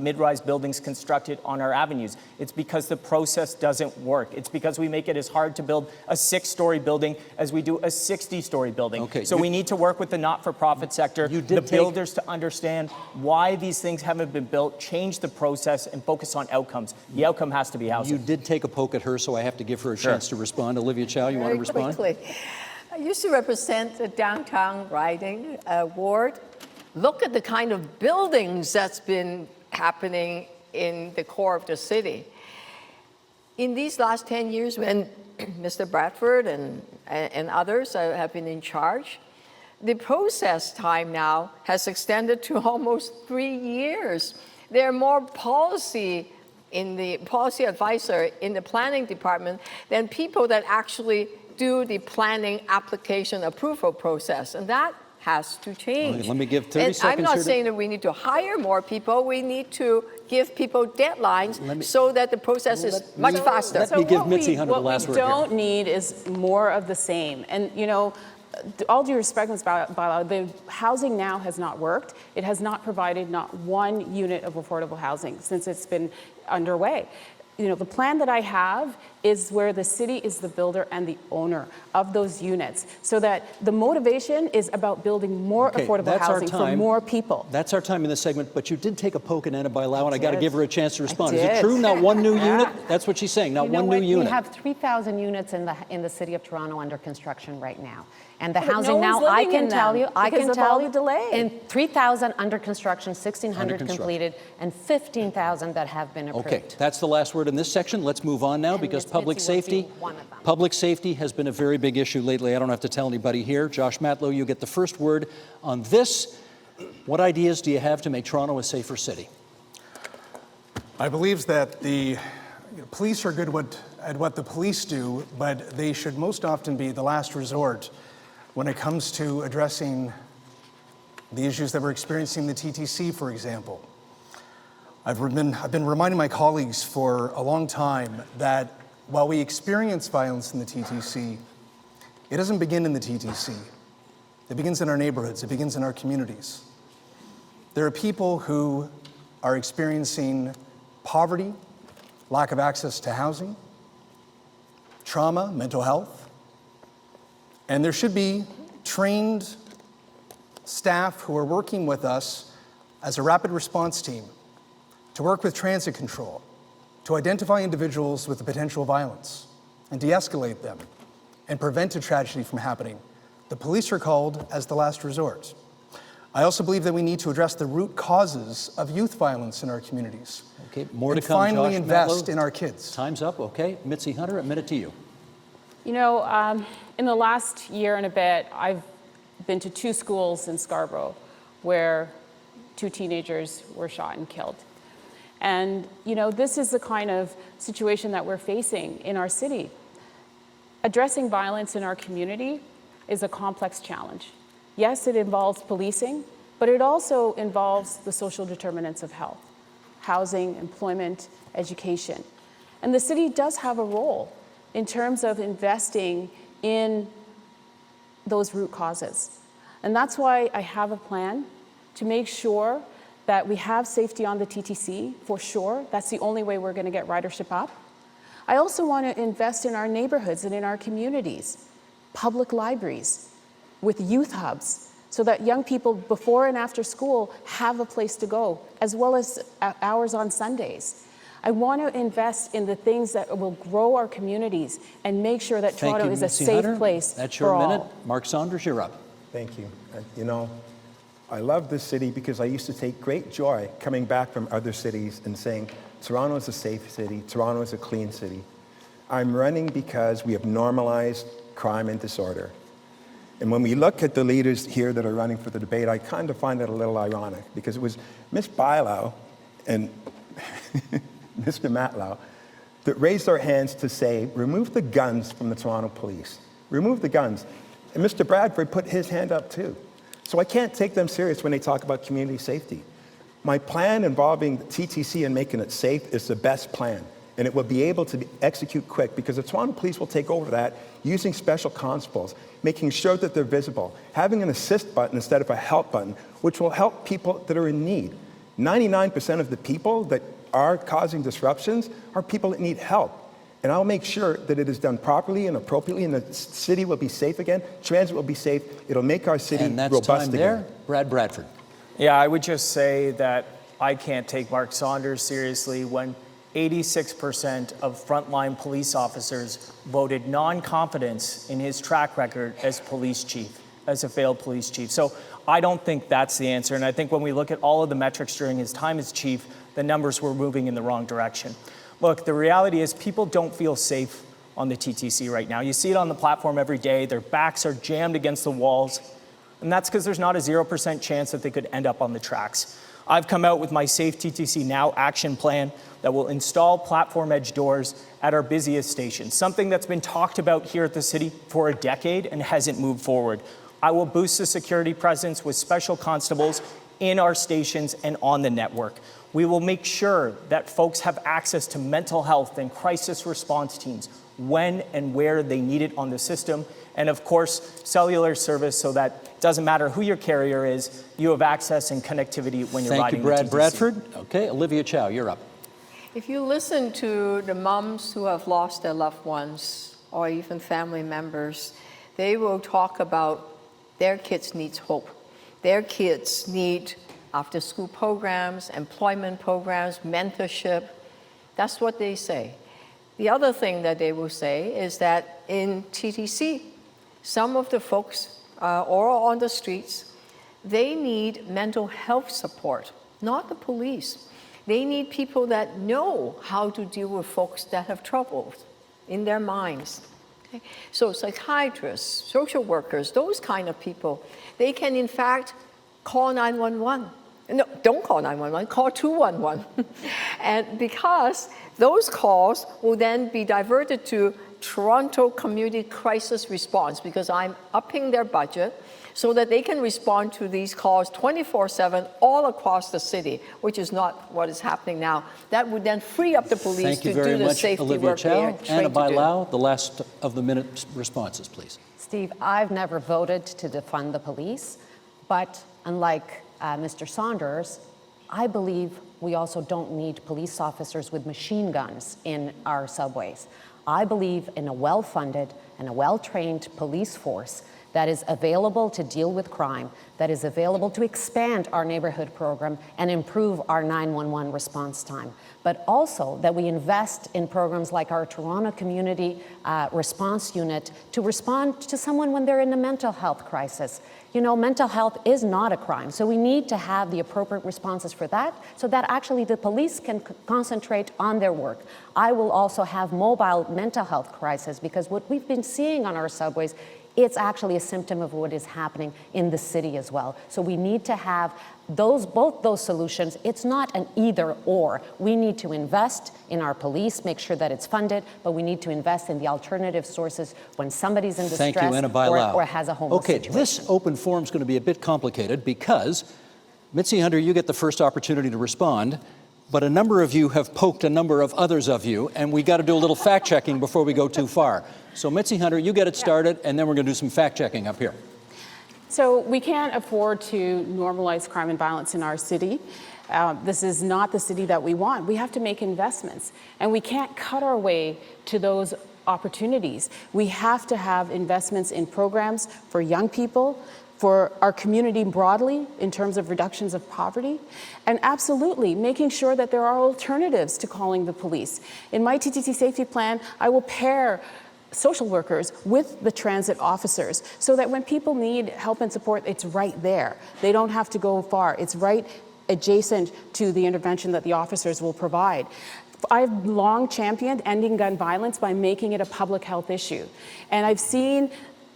mid-rise buildings constructed on our avenues. It's because the process doesn't work. It's because we make it as hard to build a 6-story building as we do a 60-story building. Okay, so we need to work with the not-for-profit sector, the builders, to understand why these things haven't been built, change the process, and focus on outcomes. The outcome has to be housing. You did take a poke at her, so I have to give her a chance to respond. Olivia Chow, you want to respond? Very quickly. I used to represent the downtown riding ward. Look at the kind of buildings that's been happening in the core of the city. In these last 10 years, when Mr. Bradford and others have been in charge, the process time now has extended to almost 3 years. There are more policy advisor in the planning department than people that actually do the planning application approval process, and that has to change. Okay, let me give 30 and seconds I'm not here saying that we need to hire more people. We need to give people deadlines so that the process is much faster. Let me give Mitzi Hunter the last word here. What we don't need is more of the same. And, you know, all due respect, Ms. Bailão, the housing now has not worked. It has not provided not one unit of affordable housing since it's been underway. You know, the plan that I have is where the city is the builder and the owner of those units, so that the motivation is about building more affordable housing for more people. That's our time in this segment, but you did take a poke at Ana Bailão, and I got to give her a chance to respond. Is it did. true? Not one new unit? That's what she's saying, not You know one what? new unit. We have 3,000 units in the city of Toronto under construction right now. And the But no housing one's now, I living can in tell them you, I because can of tell all you, the delay. in 3,000 under construction, 1,600 Under construction. completed, and 15,000 that have been approved. Okay, that's the last word in this section. Let's move on now, And because Ms. public Mitzi will be safety, one of them. public safety has been a very big issue lately. I don't have to tell anybody here. Josh Matlow, you get the first word on this. What ideas do you have to make Toronto a safer city? I believe that the police are good at what the police do, but they should most often be the last resort when it comes to addressing the issues that we're experiencing in the TTC, for example. I've been reminding my colleagues for a long time that while we experience violence in the TTC, it doesn't begin in the TTC. It begins in our neighborhoods. It begins in our communities. There are people who are experiencing poverty, lack of access to housing, trauma, mental health, and there should be trained staff who are working with us as a rapid response team to work with transit control, to identify individuals with the potential violence and de-escalate them and prevent a tragedy from happening. The police are called as the last resort. I also believe that we need to address the root causes of youth violence in our communities. Okay, more to and come, finally Josh invest Matlow. in our kids. Time's up. Okay, Mitzi Hunter, a minute to you. You know, in the last year and a bit, I've been to 2 schools in Scarborough where 2 teenagers were shot and killed. And, you know, this is the kind of situation that we're facing in our city. Addressing violence in our community is a complex challenge. Yes, it involves policing, but it also involves the social determinants of health, housing, employment, education. And the city does have a role in terms of investing in those root causes. And that's why I have a plan to make sure that we have safety on the TTC, for sure. That's the only way we're going to get ridership up. I also want to invest in our neighborhoods and in our communities, public libraries, with youth hubs, so that young people before and after school have a place to go, as well as hours on Sundays. I want to invest in the things that will grow our communities and make sure that Thank Toronto you, is a Mitzi safe Hunter. place That's for your all. minute. Mark Saunders, you're up. Thank you. You know, I love this city because I used to take great joy coming back from other cities and saying, Toronto is a safe city, Toronto is a clean city. I'm running because we have normalized crime and disorder. And when we look at the leaders here that are running for the debate, I kind of find it a little ironic because it was Ms. Bilow and Mr. Matlow that raised their hands to say, remove the guns from the Toronto police. Remove the guns. And Mr. Bradford put his hand up too. So I can't take them serious when they talk about community safety. My plan involving the TTC and making it safe is the best plan. And it will be able to execute quick because the Toronto Police will take over that using special constables, making sure that they're visible, having an assist button instead of a help button, which will help people that are in need. 99% of the people that are causing disruptions are people that need help. And I'll make sure that it is done properly and appropriately, and the city will be safe again. Transit will be safe. It'll make our city And that's robust time again. there. Brad Bradford. Yeah, I would just say that I can't take Mark Saunders seriously when 86% of frontline police officers voted non-confidence in his track record as police chief, as a failed police chief. So I don't think that's the answer. And I think when we look at all of the metrics during his time as chief, the numbers were moving in the wrong direction. Look, the reality is people don't feel safe on the TTC right now. You see it on the platform every day. Their backs are jammed against the walls. And that's because there's not a 0% chance that they could end up on the tracks. I've come out with my Safe TTC Now action plan that will install platform edge doors at our busiest stations, something that's been talked about here at the city for a decade and hasn't moved forward. I will boost the security presence with special constables in our stations and on the network. We will make sure that folks have access to mental health and crisis response teams when and where they need it on the system. And of course, cellular service so that it doesn't matter who your carrier is, you have access and connectivity when you're Thank riding you, Brad the TTC. Bradford. Okay, Olivia Chow, you're up. If you listen to the moms who have lost their loved ones or even family members, they will talk about their kids need hope. Their kids need after-school programs, employment programs, mentorship. That's what they say. The other thing that they will say is that in TTC, some of the folks or on the streets, they need mental health support, not the police. They need people that know how to deal with folks that have trouble in their minds. Okay? So psychiatrists, social workers, those kind of people, they can in fact call 911. No, don't call 911, call 211. And because those calls will then be diverted to Toronto Community Crisis Response, because I'm upping their budget so that they can respond to these calls 24/7 all across the city, which is not what is happening now. That would then free up the police Thank you to very do the much, safety Olivia work they are Chow. Anna trained to do. Bailão, the last of the minute responses, please. Steve, I've never voted to defund the police, but unlike Mr. Saunders, I believe we also don't need police officers with machine guns in our subways. I believe in a well-funded and a well-trained police force that is available to deal with crime, that is available to expand our neighborhood program and improve our 911 response time, but also that we invest in programs like our Toronto Community Response Unit to respond to someone when they're in a mental health crisis. You know, mental health is not a crime, so we need to have the appropriate responses for that so that actually the police can concentrate on their work. I will also have mobile mental health crisis, because what we've been seeing on our subways, it's actually a symptom of what is happening in the city as well. So we need to have both those solutions. It's not an either or. We need to invest in our police, make sure that it's funded, but we need to invest in the alternative sources when somebody's in distress Thank you, Anna Bailão. or has a homeless Okay, situation. this open forum is going to be a bit complicated because, Mitzi Hunter, you get the first opportunity to respond, but a number of you have poked a number of others of you, and we got to do a little fact-checking before we go too far. So Mitzi Hunter, you get it started, and then we're going to do some fact-checking up here. So we can't afford to normalize crime and violence in our city. This is not the city that we want. We have to make investments, and we can't cut our way to those opportunities. We have to have investments in programs for young people, for our community broadly in terms of reductions of poverty, and absolutely making sure that there are alternatives to calling the police. In my TTC safety plan, I will pair social workers with the transit officers so that when people need help and support, it's right there. They don't have to go far. It's right adjacent to the intervention that the officers will provide. I've long championed ending gun violence by making it a public health issue. And I've seen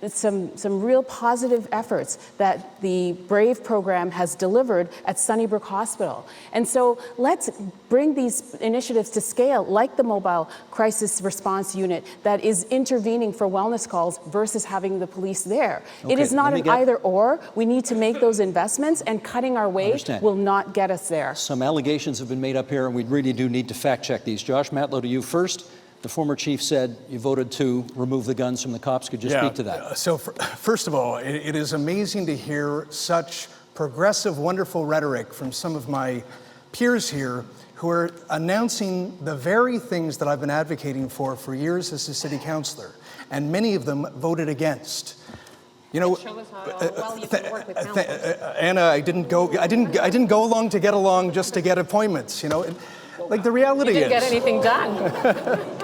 some real positive efforts that the BRAVE program has delivered at Sunnybrook Hospital. And so let's bring these initiatives to scale, like the mobile crisis response unit that is intervening for wellness calls versus having the police there. It is not an either or. We need to make those investments, and cutting our way will not get us there. Some allegations have been made up here, and we really do need to fact-check these. Josh Matlow, to you first. The former chief said you voted to remove the guns from the cops. Could you speak to that? So first of all, it is amazing to hear such progressive, wonderful rhetoric from some of my peers here who are announcing the very things that I've been advocating for years as a city councillor, and many of them voted against. You know, Show us how well you can work with councillors. Anna, I didn't go along to get along just to get appointments. You know, like the reality You didn't is. get anything done.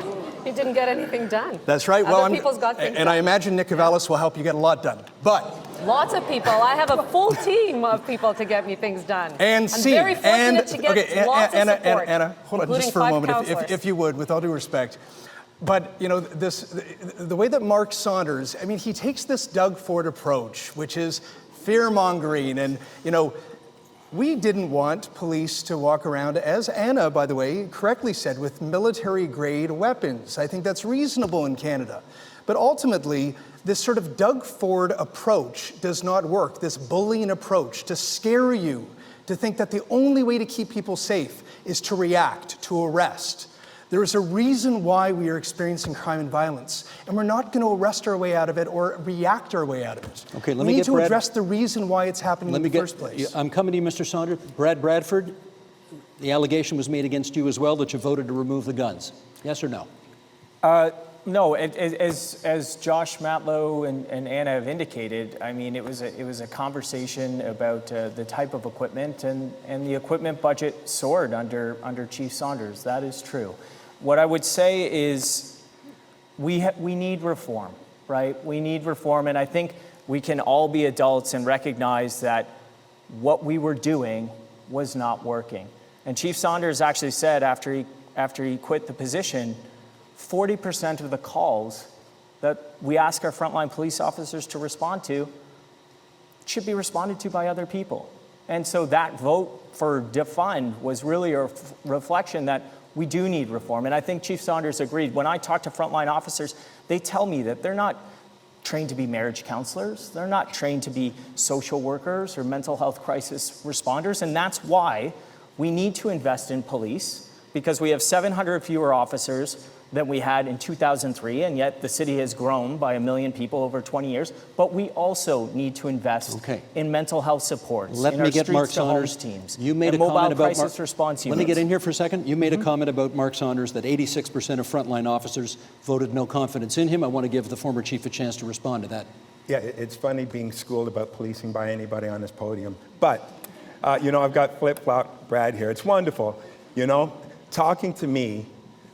You didn't get anything done. That's right. Other people's got things and done. I imagine Nick Cavalis will help you get a lot done. But Lots of people. I have a full team of people to get me things done. and I'm see, very fortunate and to get okay, lots of support, Anna, hold on just including for a 5 moment, councillors. if you would, with all due respect. But you know, the way that Mark Saunders, I mean, he takes this Doug Ford approach, which is fear-mongering, and you know, we didn't want police to walk around, as Anna, by the way, correctly said, with military-grade weapons. I think that's reasonable in Canada. But ultimately, this sort of Doug Ford approach does not work, this bullying approach to scare you, to think that the only way to keep people safe is to react, to arrest. There is a reason why we are experiencing crime and violence, and we're not going to arrest our way out of it or react our way out of it. Okay, let we me need get to Brad- address the reason why it's happening in the first place. I'm coming to you, Mr. Saunders. Brad Bradford, the allegation was made against you as well that you voted to remove the guns. Yes or no? No, as Josh Matlow and Anna have indicated, I mean, it was a conversation about the type of equipment, and the equipment budget soared under Chief Saunders. That is true. What I would say is we need reform, right? We need reform, and I think we can all be adults and recognize that what we were doing was not working. And Chief Saunders actually said after he quit the position, 40% of the calls that we ask our frontline police officers to respond to should be responded to by other people. And so that vote for defund was really a reflection that we do need reform. And I think Chief Saunders agreed. When I talk to frontline officers, they tell me that they're not trained to be marriage counselors. They're not trained to be social workers or mental health crisis responders. And that's why we need to invest in police, because we have 700 fewer officers than we had in 2003, and yet the city has grown by 1 million people over 20 years. But we also need to invest in mental health supports, Let in me our get Mark streets to homes Saunders. teams, You made and a mobile comment about crisis response Let units. me get in here for a second. You made a comment about Mark Saunders that 86% of frontline officers voted no confidence in him. I want to give the former chief a chance to respond to that. Yeah, it's funny being schooled about policing by anybody on this podium. But, I've got flip-flop Brad here. It's wonderful, talking to me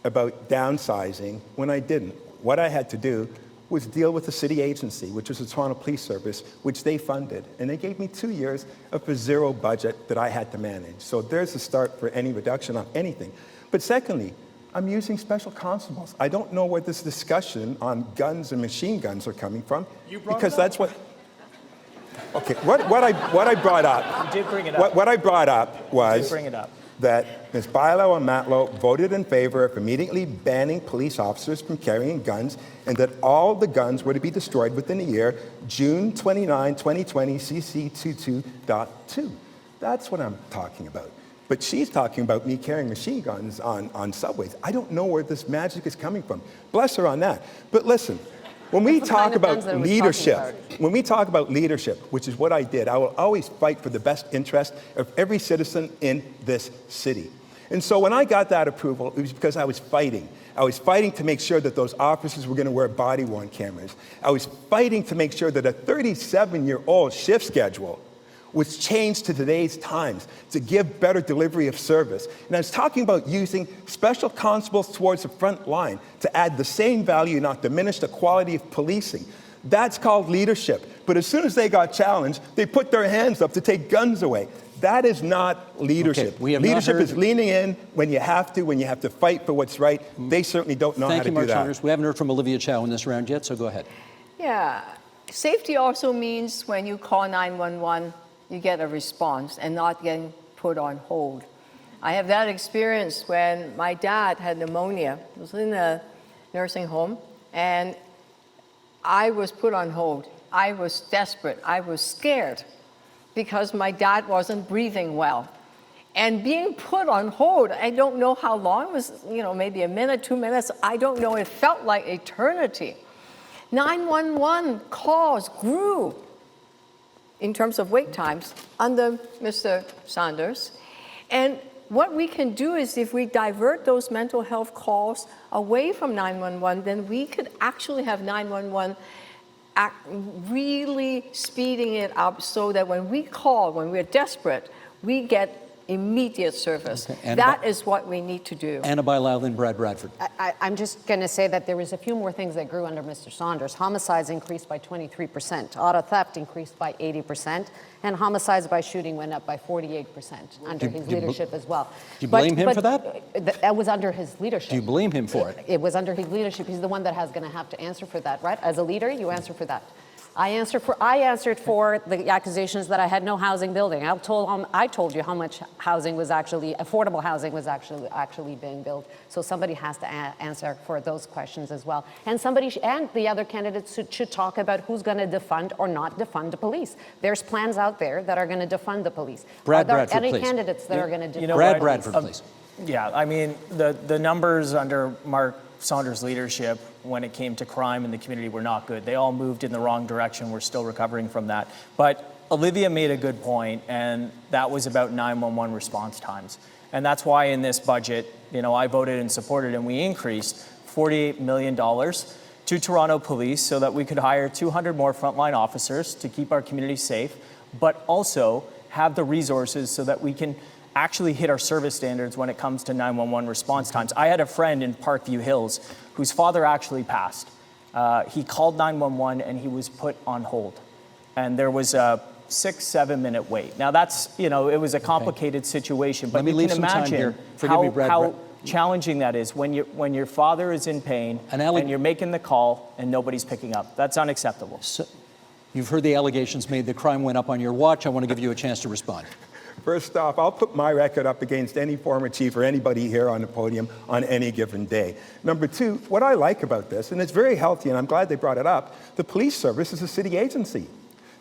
about downsizing when I didn't. What I had to do was deal with the city agency, which was the Toronto Police Service, which they funded. And they gave me 2 years of a zero budget that I had to manage. So there's a start for any reduction on anything. But secondly, I'm using special constables. I don't know where this discussion on guns and machine guns are coming from. Because that's what... Okay, what I brought up... You did bring it up. What I brought up was... You did bring it up. That Ms. Bailão and Matlow voted in favor of immediately banning police officers from carrying guns, and that all the guns were to be destroyed within a year, June 29, 2020, CC 22.2. That's what I'm talking about. But she's talking about me carrying machine guns on subways. I don't know where this magic is coming from. Bless her on that. But listen, when we talk about leadership, which is what I did, I will always fight for the best interest of every citizen in this city. And so when I got that approval, it was because I was fighting. I was fighting to make sure that those officers were going to wear body-worn cameras. I was fighting to make sure that a 37-year-old shift schedule was changed to today's times to give better delivery of service. And I was talking about using special constables towards the front line to add the same value, not diminish the quality of policing. That's called leadership. But as soon as they got challenged, they put their hands up to take guns away. That is not leadership. Okay, leadership is leaning in when you have to fight for what's right. They certainly don't know how to do that. Thank you, Mark Saunders. We haven't heard from Olivia Chow in this round yet, so go ahead. Yeah, safety also means when you call 911, you get a response and not getting put on hold. I have that experience when my dad had pneumonia. He was in a nursing home, and I was put on hold. I was desperate. I was scared because my dad wasn't breathing well. And being put on hold, I don't know how long, it was, maybe a minute, 2 minutes. I don't know. It felt like eternity. 911 calls grew in terms of wait times under Mr. Saunders. And what we can do is if we divert those mental health calls away from 911, then we could actually have 911 really speeding it up so that when we call, when we're desperate, we get immediate service. Okay. That is what we need to do. Anna Bailão, then Brad Bradford. I'm just going to say that there was a few more things that grew under Mr. Saunders. Homicides increased by 23%, auto theft increased by 80%, and homicides by shooting went up by 48% under his leadership as well. Do you blame him for that? That was under his leadership. Do you blame him for it? It was under his leadership. He's the one that has going to have to answer for that, right? As a leader, you answer for that. I answered for the accusations that I had no housing building. I told you how much housing was affordable housing was actually being built. So somebody has to answer for those questions as well. And and the other candidates should talk about who's going to defund or not defund the police. There's plans out there that are going to defund the police. Brad are there Bradford, any please. candidates that are going to defund Brad the Bradford, police? please. Yeah, I mean, the numbers under Mark Saunders' leadership when it came to crime in the community were not good. They all moved in the wrong direction. We're still recovering from that. But Olivia made a good point, and that was about 911 response times. And that's why in this budget, I voted and supported, and we increased $48 million to Toronto Police so that we could hire 200 more frontline officers to keep our community safe, but also have the resources so that we can actually hit our service standards when it comes to 911 response times. I had a friend in Parkview Hills whose father actually passed. He called 911 and he was put on hold. And there was a 6-7 minute wait. Now that's, it was a complicated situation, but you can imagine how challenging that is when your father is in pain and you're making the call and nobody's picking up. That's unacceptable. So, you've heard the allegations made that crime went up on your watch. I want to give you a chance to respond. First off, I'll put my record up against any former chief or anybody here on the podium on any given day. Number two, what I like about this, and it's very healthy, and I'm glad they brought it up, the police service is a city agency.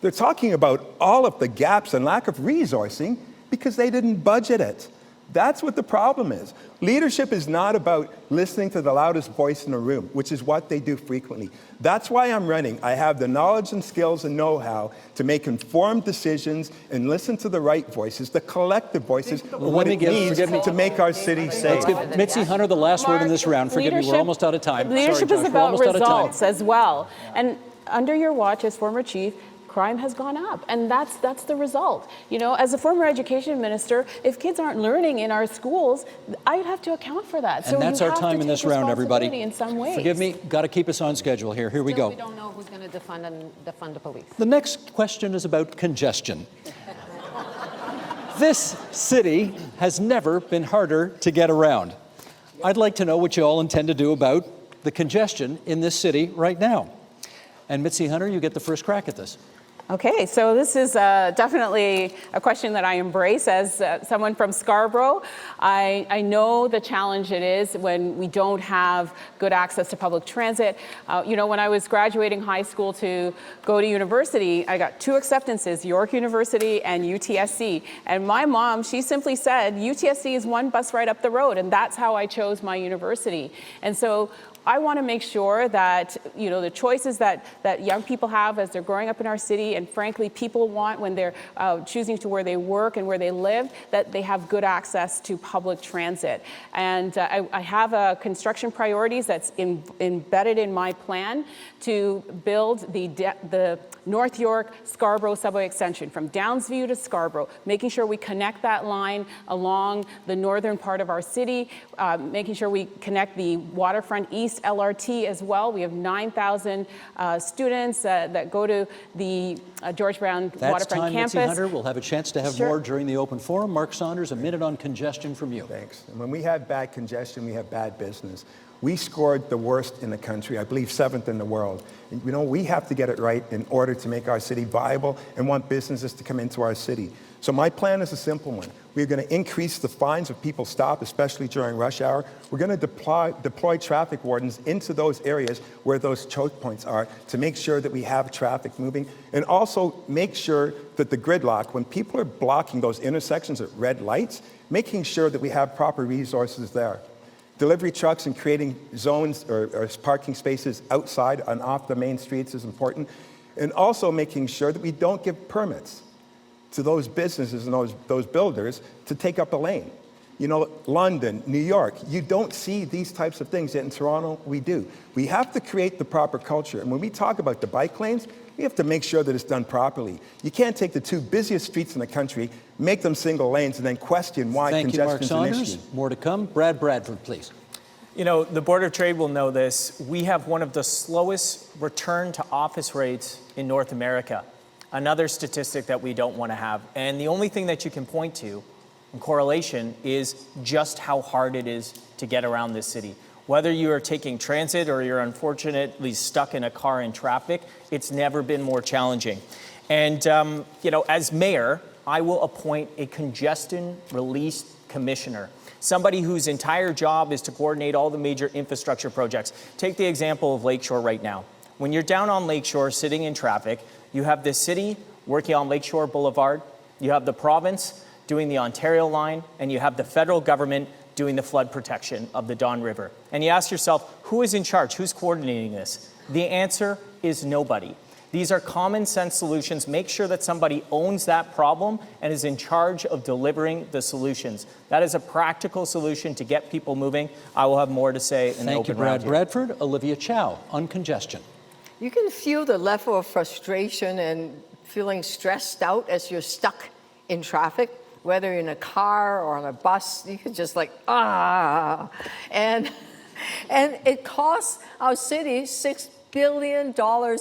They're talking about all of the gaps and lack of resourcing because they didn't budget it. That's what the problem is. Leadership is not about listening to the loudest voice in the room, which is what they do frequently. That's why I'm running. I have the knowledge and skills and know-how to make informed decisions and listen to the right voices, the collective voices, what it needs to make our city safe. Let's give Mitzi Hunter the last word in this round. Forgive me, we're almost out of time. Leadership Sorry, is Josh, we're about almost out of time. results as well. And under your watch as former chief, crime has gone up, and that's the result. You know, as a former education minister, if kids aren't learning in our schools, I'd have to account for that. And that's our time in this round, everybody. In some ways. Forgive me, got to keep us on schedule here. Here we Still, go. we don't know who's going to defund the police. The next question is about congestion. This city has never been harder to get around. I'd like to know what you all intend to do about the congestion in this city right now. And Mitzi Hunter, you get the first crack at this. Okay, so this is definitely a question that I embrace as someone from Scarborough. I know the challenge it is when we don't have good access to public transit. You know, when I was graduating high school to go to university, I got 2 acceptances, York University and UTSC. And my mom, she simply said, UTSC is 1 bus ride up the road, and that's how I chose my university. And so I want to make sure that, you know, the choices that young people have as they're growing up in our city, and frankly, people want when they're choosing to where they work and where they live, that they have good access to public transit. And I have construction priorities that's embedded in my plan to build the North York Scarborough subway extension from Downsview to Scarborough, making sure we connect that line along the northern part of our city, making sure we connect the waterfront east LRT as well. We have 9,000 students that go to the George Brown waterfront campus. Mitzi Hunter. We'll have a chance to have Sure. more during the open forum. Mark Saunders, a minute on congestion from you. Thanks. And when we have bad congestion, we have bad business. We scored the worst in the country, I believe 7th in the world. And, you know, we have to get it right in order to make our city viable and want businesses to come into our city. So my plan is a simple one. We're going to increase the fines if people stop, especially during rush hour. We're going to deploy traffic wardens into those areas where those choke points are to make sure that we have traffic moving, and also make sure that the gridlock, when people are blocking those intersections at red lights, making sure that we have proper resources there. Delivery trucks and creating zones or parking spaces outside and off the main streets is important. And also making sure that we don't give permits to those businesses and those builders to take up a lane. You know, London, New York, you don't see these types of things, yet in Toronto, we do. We have to create the proper culture. And when we talk about the bike lanes, we have to make sure that it's done properly. You can't take the 2 busiest streets in the country, make them single lanes, and then question why congestion is an issue. Thank you, Mark Saunders. More to come. Brad Bradford, please. You know, the Board of Trade will know this. We have one of the slowest return to office rates in North America. Another statistic that we don't want to have. And the only thing that you can point to in correlation is just how hard it is to get around this city. Whether you are taking transit or you're unfortunately stuck in a car in traffic, it's never been more challenging. And, you know, as mayor, I will appoint a congestion release commissioner, somebody whose entire job is to coordinate all the major infrastructure projects. Take the example of Lakeshore right now. When you're down on Lakeshore sitting in traffic, you have the city working on Lakeshore Boulevard, you have the province doing the Ontario line, and you have the federal government doing the flood protection of the Don River. And you ask yourself, who is in charge? Who's coordinating this? The answer is nobody. These are common sense solutions. Make sure that somebody owns that problem and is in charge of delivering the solutions. That is a practical solution to get people moving. I will have more to say in the open round. Thank you, Brad Bradford. Olivia Chow on congestion. You can feel the level of frustration and feeling stressed out as you're stuck in traffic, whether you're in a car or on a bus. You can just and it costs our city $6 billion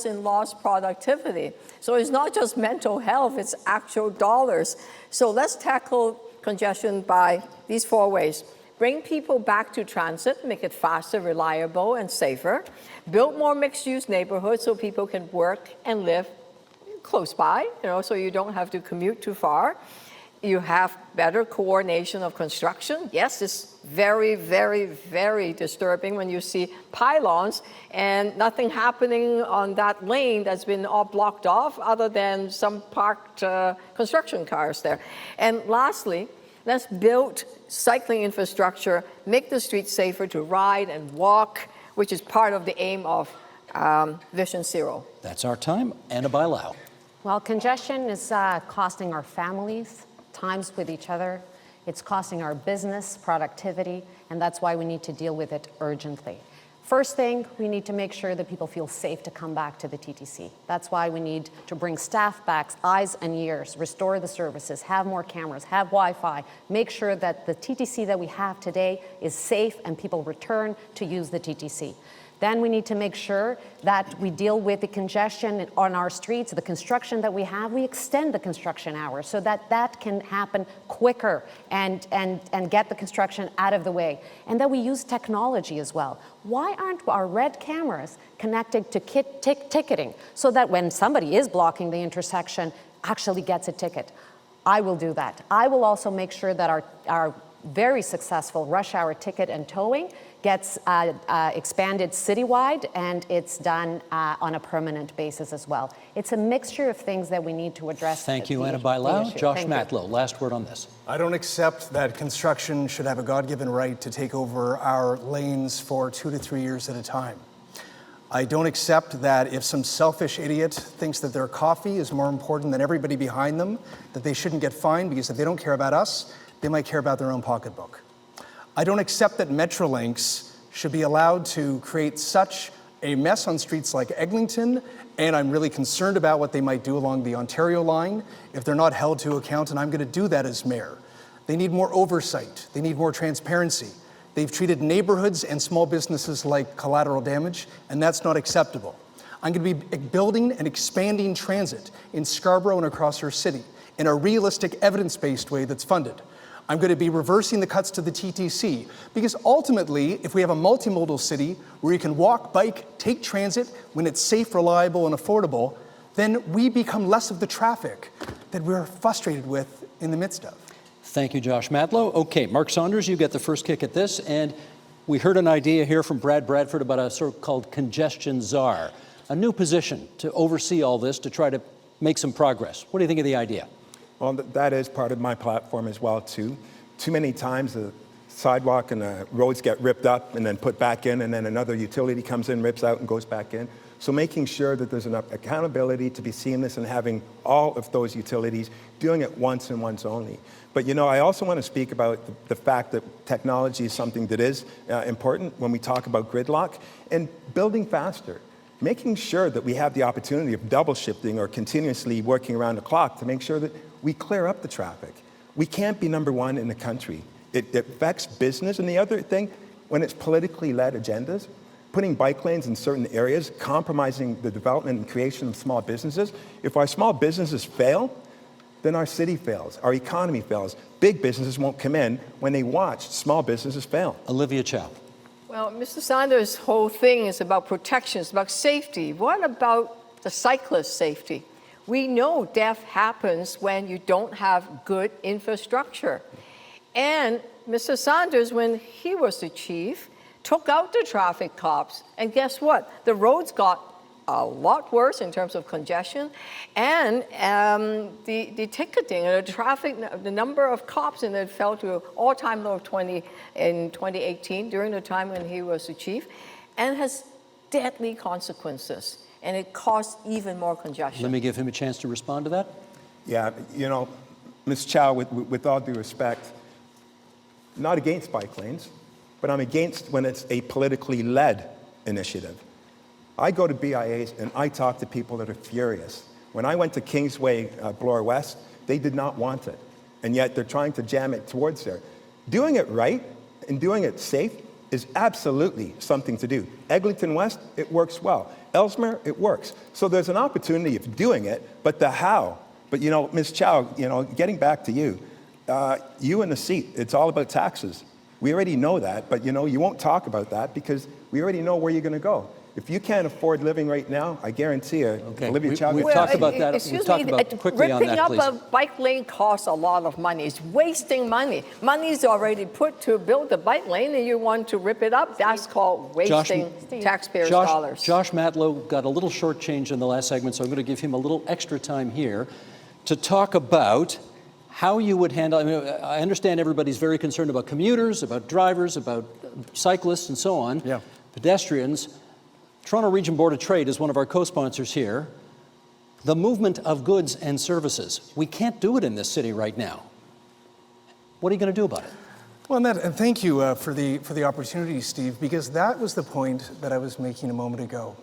in lost productivity. So it's not just mental health, it's actual dollars. So let's tackle congestion by these 4 ways. Bring people back to transit, make it faster, reliable, and safer. Build more mixed-use neighborhoods so people can work and live close by, so you don't have to commute too far. You have better coordination of construction. Yes, it's very, very, very disturbing when you see pylons and nothing happening on that lane that's been all blocked off other than some parked construction cars there. And lastly, let's build cycling infrastructure, make the streets safer to ride and walk, which is part of the aim of Vision Zero. That's our time. Anna Bailão. Well, congestion is costing our families times with each other. It's costing our business productivity, and that's why we need to deal with it urgently. First thing, we need to make sure that people feel safe to come back to the TTC. That's why we need to bring staff back, eyes and ears, restore the services, have more cameras, have Wi-Fi, make sure that the TTC that we have today is safe and people return to use the TTC. Then we need to make sure that we deal with the congestion on our streets, the construction that we have. We extend the construction hours so that that can happen quicker and get the construction out of the way. And that we use technology as well. Why aren't our red cameras connected to ticketing so that when somebody is blocking the intersection, actually gets a ticket? I will do that. I will also make sure that our very successful rush hour ticket and towing gets expanded citywide, and it's done on a permanent basis as well. It's a mixture of things that we need to address. Thank you, Anna the Bailão. issue. Josh Thank you. Matlow, last word on this. I don't accept that construction should have a God-given right to take over our lanes for 2 to 3 years at a time. I don't accept that if some selfish idiot thinks that their coffee is more important than everybody behind them, that they shouldn't get fined, because if they don't care about us, they might care about their own pocketbook. I don't accept that Metrolinx should be allowed to create such a mess on streets like Eglinton, and I'm really concerned about what they might do along the Ontario line if they're not held to account, and I'm going to do that as mayor. They need more oversight. They need more transparency. They've treated neighborhoods and small businesses like collateral damage, and that's not acceptable. I'm going to be building and expanding transit in Scarborough and across our city in a realistic, evidence-based way that's funded. I'm going to be reversing the cuts to the TTC, because ultimately, if we have a multimodal city where you can walk, bike, take transit when it's safe, reliable, and affordable, then we become less of the traffic that we're frustrated with in the midst of. Thank you, Josh Matlow. Okay, Mark Saunders, you get the first kick at this. And we heard an idea here from Brad Bradford about a so-called congestion czar, a new position to oversee all this to try to make some progress. What do you think of the idea? Well, that is part of my platform as well, too. Too many times the sidewalk and the roads get ripped up and then put back in, and then another utility comes in, rips out, and goes back in. So making sure that there's enough accountability to be seamless and having all of those utilities doing it once and once only. But, you know, I also want to speak about the fact that technology is something that is important when we talk about gridlock and building faster. Making sure that we have the opportunity of double shifting or continuously working around the clock to make sure that we clear up the traffic. We can't be number one in the country. It affects business. And the other thing, when it's politically led agendas, putting bike lanes in certain areas, compromising the development and creation of small businesses. If our small businesses fail, then our city fails, our economy fails. Big businesses won't come in when they watch small businesses fail. Olivia Chow. Well, Mr. Sanders' whole thing is about protection, it's about safety. What about the cyclist safety? We know death happens when you don't have good infrastructure. And Mr. Sanders, when he was the chief, took out the traffic cops. And guess what? The roads got a lot worse in terms of congestion, and the ticketing, the traffic, the number of cops in it fell to an all-time low of 20 in 2018 during the time when he was the chief, and has deadly consequences, and it caused even more congestion. Let me give him a chance to respond to that. Yeah, you know, Ms. Chow, with all due respect, not against bike lanes, but I'm against when it's a politically led initiative. I go to BIAs and I talk to people that are furious. When I went to Kingsway, Bloor West, they did not want it. And yet they're trying to jam it towards there. Doing it right and doing it safe is absolutely something to do. Eglinton West, it works well. Ellesmere, it works. So there's an opportunity of doing it, but the how. But you know, Ms. Chow, you know, getting back to you, you in the seat, it's all about taxes. We already know that, but you know, you won't talk about that because we already know where you're going to go. If you can't afford living right now, I guarantee you, Okay, Olivia we- Chavez. we've talked about that. We've Excuse talked me, about quickly on ripping that, up please. a bike lane costs a lot of money. It's wasting money. Money's already put to build the bike lane, and you want to rip it up. That's called wasting taxpayers' dollars. Josh Matlow got a little shortchanged in the last segment, so I'm going to give him a little extra time here to talk about how you would handle. I mean, I understand everybody's very concerned about commuters, about drivers, about cyclists, and so on. Yeah. Pedestrians. Toronto Region Board of Trade is one of our co-sponsors here. The movement of goods and services. We can't do it in this city right now. What are you going to do about it? Well, and thank you for the opportunity, Steve, because that was the point that I was making a moment ago.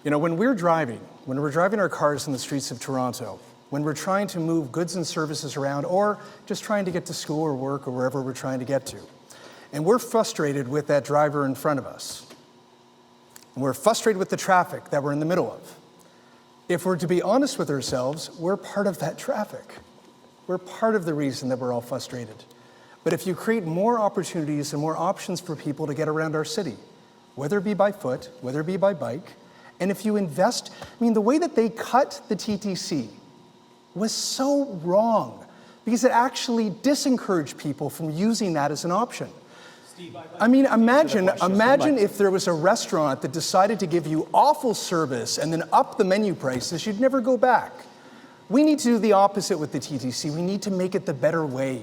You know, when we're driving our cars in the streets of Toronto, when we're trying to move goods and services around, or just trying to get to school or work or wherever we're trying to get to, and we're frustrated with that driver in front of us, and we're frustrated with the traffic that we're in the middle of, if we're to be honest with ourselves, we're part of that traffic. We're part of the reason that we're all frustrated. But if you create more opportunities and more options for people to get around our city, whether it be by foot, whether it be by bike, and if you invest, I mean, the way that they cut the TTC was so wrong because it actually disencouraged people from using that as an option. I mean, imagine if there was a restaurant that decided to give you awful service and then up the menu prices, you'd never go back. We need to do the opposite with the TTC. We need to make it the better way.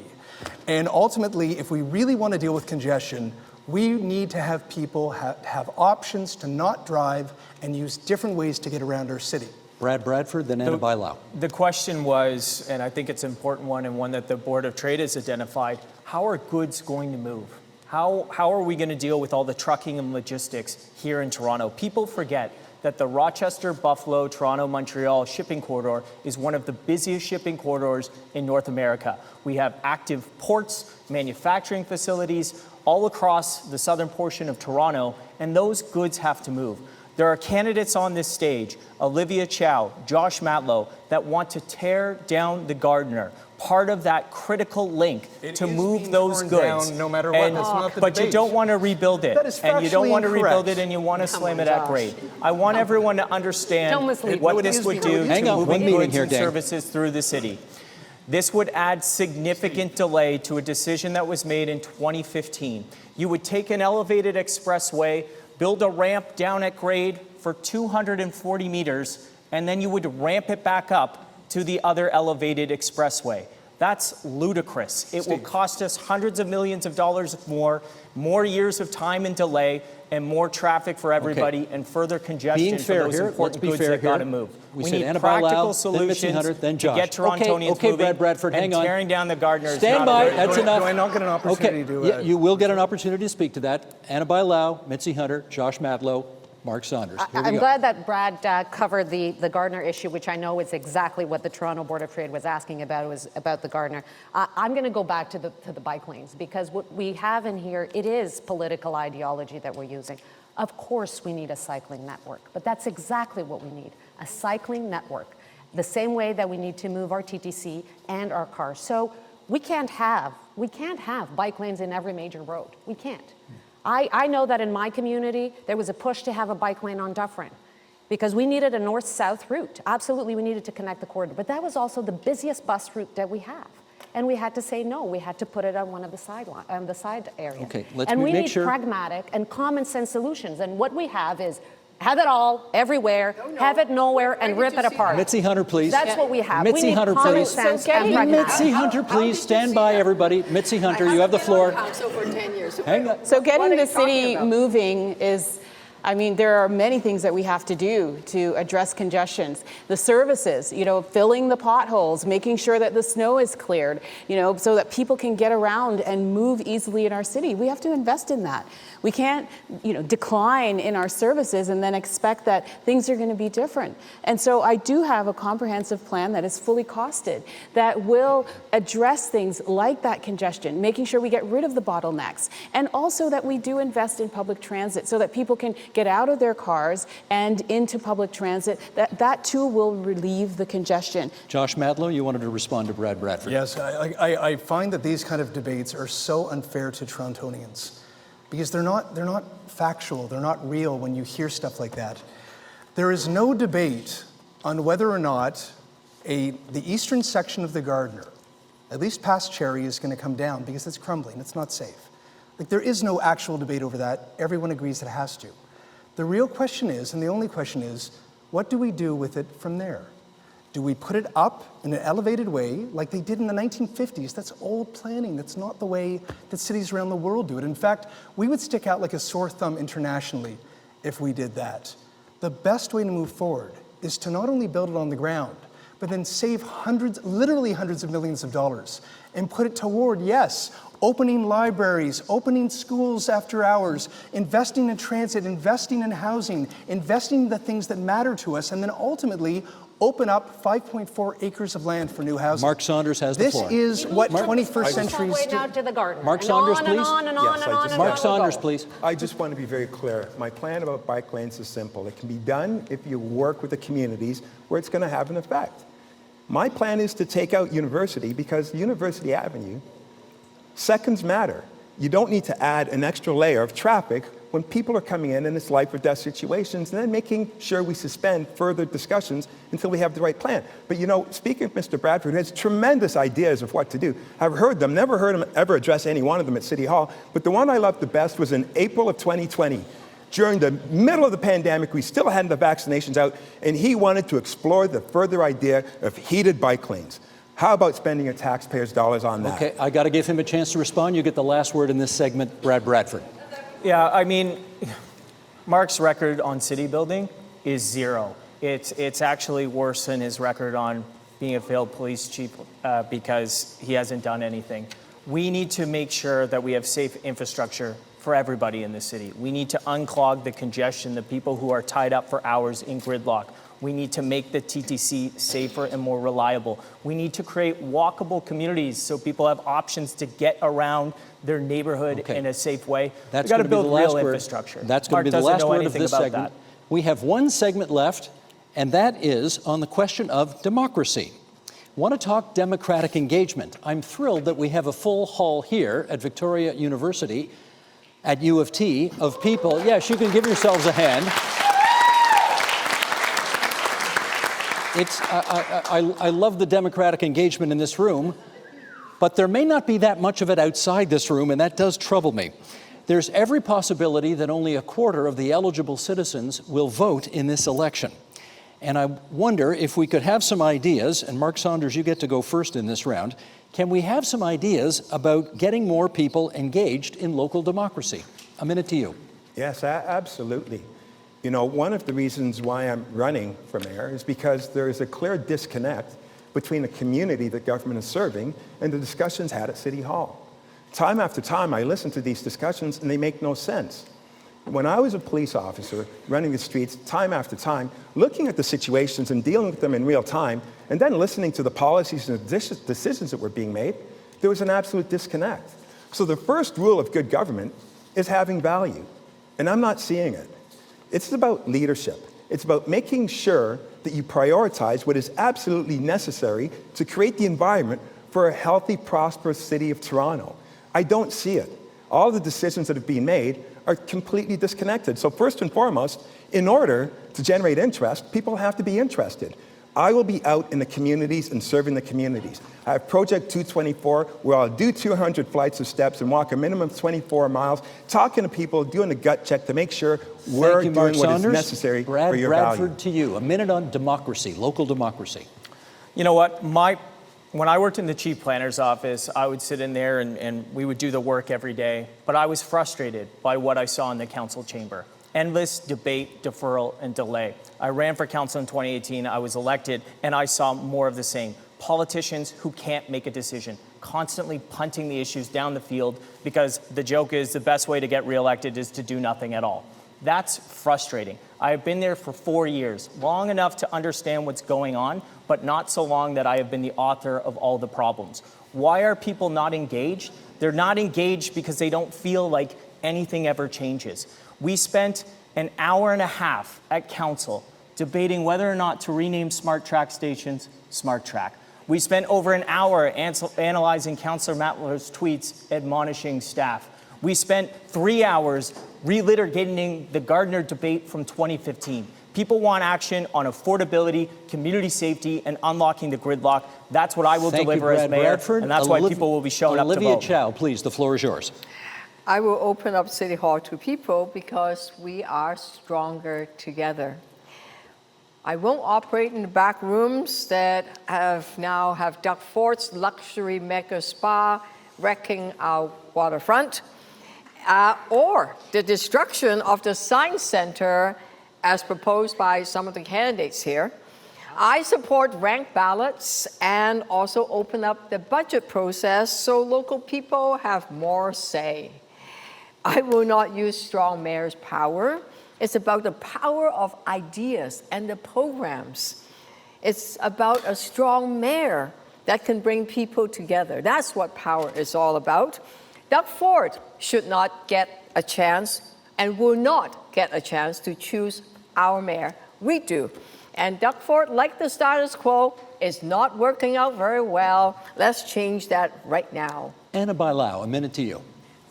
And ultimately, if we really want to deal with congestion, we need to have people have options to not drive and use different ways to get around our city. Brad Bradford, then Anna Bailão. The question was, and I think it's an important one and one that the Board of Trade has identified, how are goods going to move? How are we going to deal with all the trucking and logistics here in Toronto? People forget that the Rochester, Buffalo, Toronto, Montreal shipping corridor is one of the busiest shipping corridors in North America. We have active ports, manufacturing facilities all across the southern portion of Toronto, and those goods have to move. There are candidates on this stage, Olivia Chow, Josh Matlow, that want to tear down the Gardiner, part of that critical link to move those goods. Down no matter what. That's not the But you debate. don't want to rebuild it. That is And you don't factually want to rebuild incorrect. it and you want to slam it at Josh. grade. I want everyone to understand Don't mislead what me. this would do Hang to on, one moving meeting goods here, and Dan. services through the city. This would add significant delay to a decision that was made in 2015. You would take an elevated expressway, build a ramp down at grade for 240 meters, and then you would ramp it back up to the other elevated expressway. That's ludicrous. It will cost us hundreds of millions of dollars more years of time and delay, and more traffic for everybody, and further congestion Being for fair those here, important let's be goods fair that got to here. move. We We said need Anna practical Bailão, then Mitzi solutions Hunter, then to Josh. get Torontonians Okay, moving, Brad Bradford, and hang on. tearing down the Gardiner is Stand not by, a good that's idea. enough. Do I not get an opportunity to... Yeah, you will get an opportunity to speak to that. Anna Bailão, Mitzi Hunter, Josh Matlow, Mark Saunders. Here we I'm go. glad that Brad covered the Gardiner issue, which I know is exactly what the Toronto Board of Trade was asking about. It was about the Gardiner. I'm going to go back to the bike lanes, because what we have in here, it is political ideology that we're using. Of course we need a cycling network, but that's exactly what we need, a cycling network, the same way that we need to move our TTC and our cars. So we can't have bike lanes in every major road. We can't. I know that in my community, there was a push to have a bike lane on Dufferin because we needed a north-south route. Absolutely, we needed to connect the corridor. But that was also the busiest bus route that we have. And we had to say no. We had to put it on one of the side areas. Okay, let's and we make need sure- pragmatic and common sense solutions. And what we have is have it all, everywhere, have it nowhere, and Where rip did it you see apart. Mitzi Hunter, please. That's what we have. We Mitzi need Hunter, common please. sense So and getting- pragmatic. Mitzi Hunter, How did you please stand see by, that? everybody. Mitzi Hunter, you have the floor. Council for 10 years. Hang on. So What getting are the you talking city about? moving is, I mean, there are many things that we have to do to address congestions. The services, filling the potholes, making sure that the snow is cleared, so that people can get around and move easily in our city. We have to invest in that. We can't, decline in our services and then expect that things are going to be different. And so I do have a comprehensive plan that is fully costed that will address things like that congestion, making sure we get rid of the bottlenecks, and also that we do invest in public transit so that people can get out of their cars and into public transit. That too will relieve the congestion. Josh Matlow, you wanted to respond to Brad Bradford. Yes, I find that these kind of debates are so unfair to Torontonians. because they're not factual, they're not real when you hear stuff like that. There is no debate on whether or not the eastern section of the Gardiner, at least past Cherry, is going to come down because it's crumbling, it's not safe. Like, there is no actual debate over that. Everyone agrees it has to. The real question is, and the only question is, what do we do with it from there? Do we put it up in an elevated way like they did in the 1950s? That's old planning. That's not the way that cities around the world do it. In fact, we would stick out like a sore thumb internationally if we did that. The best way to move forward is to not only build it on the ground, but then save hundreds, literally hundreds of millions of dollars and put it toward, yes, opening libraries, opening schools after hours, investing in transit, investing in housing, investing in the things that matter to us, and then ultimately open up 5.4 acres of land for new housing. Mark Saunders has the floor. This is what 21st century Way now to the Gardiner. Mark And Saunders, on please. And on and on Yes, and I on just- and Mark on we Saunders, go. please. I just want to be very clear. My plan about bike lanes is simple. It can be done if you work with the communities where it's going to have an effect. My plan is to take out University because University Avenue, seconds matter. You don't need to add an extra layer of traffic when people are coming in and it's life or death situations, and then making sure we suspend further discussions until we have the right plan. But you know, speaking of Mr. Bradford, who has tremendous ideas of what to do, I've heard them, never heard him ever address any one of them at City Hall, but the one I loved the best was in April of 2020. During the middle of the pandemic, we still hadn't the vaccinations out, and he wanted to explore the further idea of heated bike lanes. How about spending your taxpayers' dollars on that? Okay, I got to give him a chance to respond. You get the last word in this segment, Brad Bradford. Yeah, I mean, Mark's record on city building is zero. It's actually worse than his record on being a failed police chief because he hasn't done anything. We need to make sure that we have safe infrastructure for everybody in the city. We need to unclog the congestion, the people who are tied up for hours in gridlock. We need to make the TTC safer and more reliable. We need to create walkable communities so people have options to get around their neighborhood in a safe way. That's We've got to gonna be the build last real word. infrastructure. That's going to be the Mark last doesn't know word of anything this about segment. that. We have one segment left, and that is on the question of democracy. Want to talk democratic engagement? I'm thrilled that we have a full hall here at Victoria University, at U of T, of people. Yes, you can give yourselves a hand. I love the democratic engagement in this room, but there may not be that much of it outside this room, and that does trouble me. There's every possibility that only a quarter of the eligible citizens will vote in this election. And I wonder if we could have some ideas, and Mark Saunders, you get to go first in this round. Can we have some ideas about getting more people engaged in local democracy? A minute to you. Yes, absolutely. You know, one of the reasons why I'm running for mayor is because there is a clear disconnect between the community that government is serving and the discussions had at City Hall. Time after time, I listen to these discussions and they make no sense. When I was a police officer running the streets time after time, looking at the situations and dealing with them in real time, and then listening to the policies and decisions that were being made, there was an absolute disconnect. So the first rule of good government is having value, and I'm not seeing it. It's about leadership. It's about making sure that you prioritize what is absolutely necessary to create the environment for a healthy, prosperous city of Toronto. I don't see it. All the decisions that have been made are completely disconnected. So first and foremost, in order to generate interest, people have to be interested. I will be out in the communities and serving the communities. I have Project 224, where I'll do 200 flights of steps and walk a minimum of 24 miles, talking to people, doing a gut check to make sure we're Thank you, Mark doing what is Saunders. necessary Brad for your Bradford, value. to you. A minute on democracy, local democracy. You know what? When I worked in the chief planner's office, I would sit in there and we would do the work every day. But I was frustrated by what I saw in the council chamber. Endless debate, deferral, and delay. I ran for council in 2018. I was elected, and I saw more of the same. Politicians who can't make a decision, constantly punting the issues down the field because the joke is the best way to get reelected is to do nothing at all. That's frustrating. I have been there for 4 years, long enough to understand what's going on, but not so long that I have been the author of all the problems. Why are people not engaged? They're not engaged because they don't feel like anything ever changes. We spent an hour and a half at council debating whether or not to rename Smart Track stations Smart Track. We spent over an hour analyzing Councillor Matler's tweets admonishing staff. We spent 3 hours relitigating the Gardner debate from 2015. People want action on affordability, community safety, and unlocking the gridlock. That's what I will Thank you, deliver as Brad mayor, Bradford. and that's why people will be showing up to Olivia vote. Chow, please, the floor is yours. I will open up City Hall to people because we are stronger together. I won't operate in the back rooms that now have Doug Ford's luxury mega spa wrecking our waterfront, or the destruction of the Science Center as proposed by some of the candidates here. I support ranked ballots and also open up the budget process so local people have more say. I will not use strong mayor's power. It's about the power of ideas and the programs. It's about a strong mayor that can bring people together. That's what power is all about. Doug Ford should not get a chance and will not get a chance to choose our mayor. We do. And Doug Ford, like the status quo, is not working out very well. Let's change that right now. Anna Bailao, a minute to you.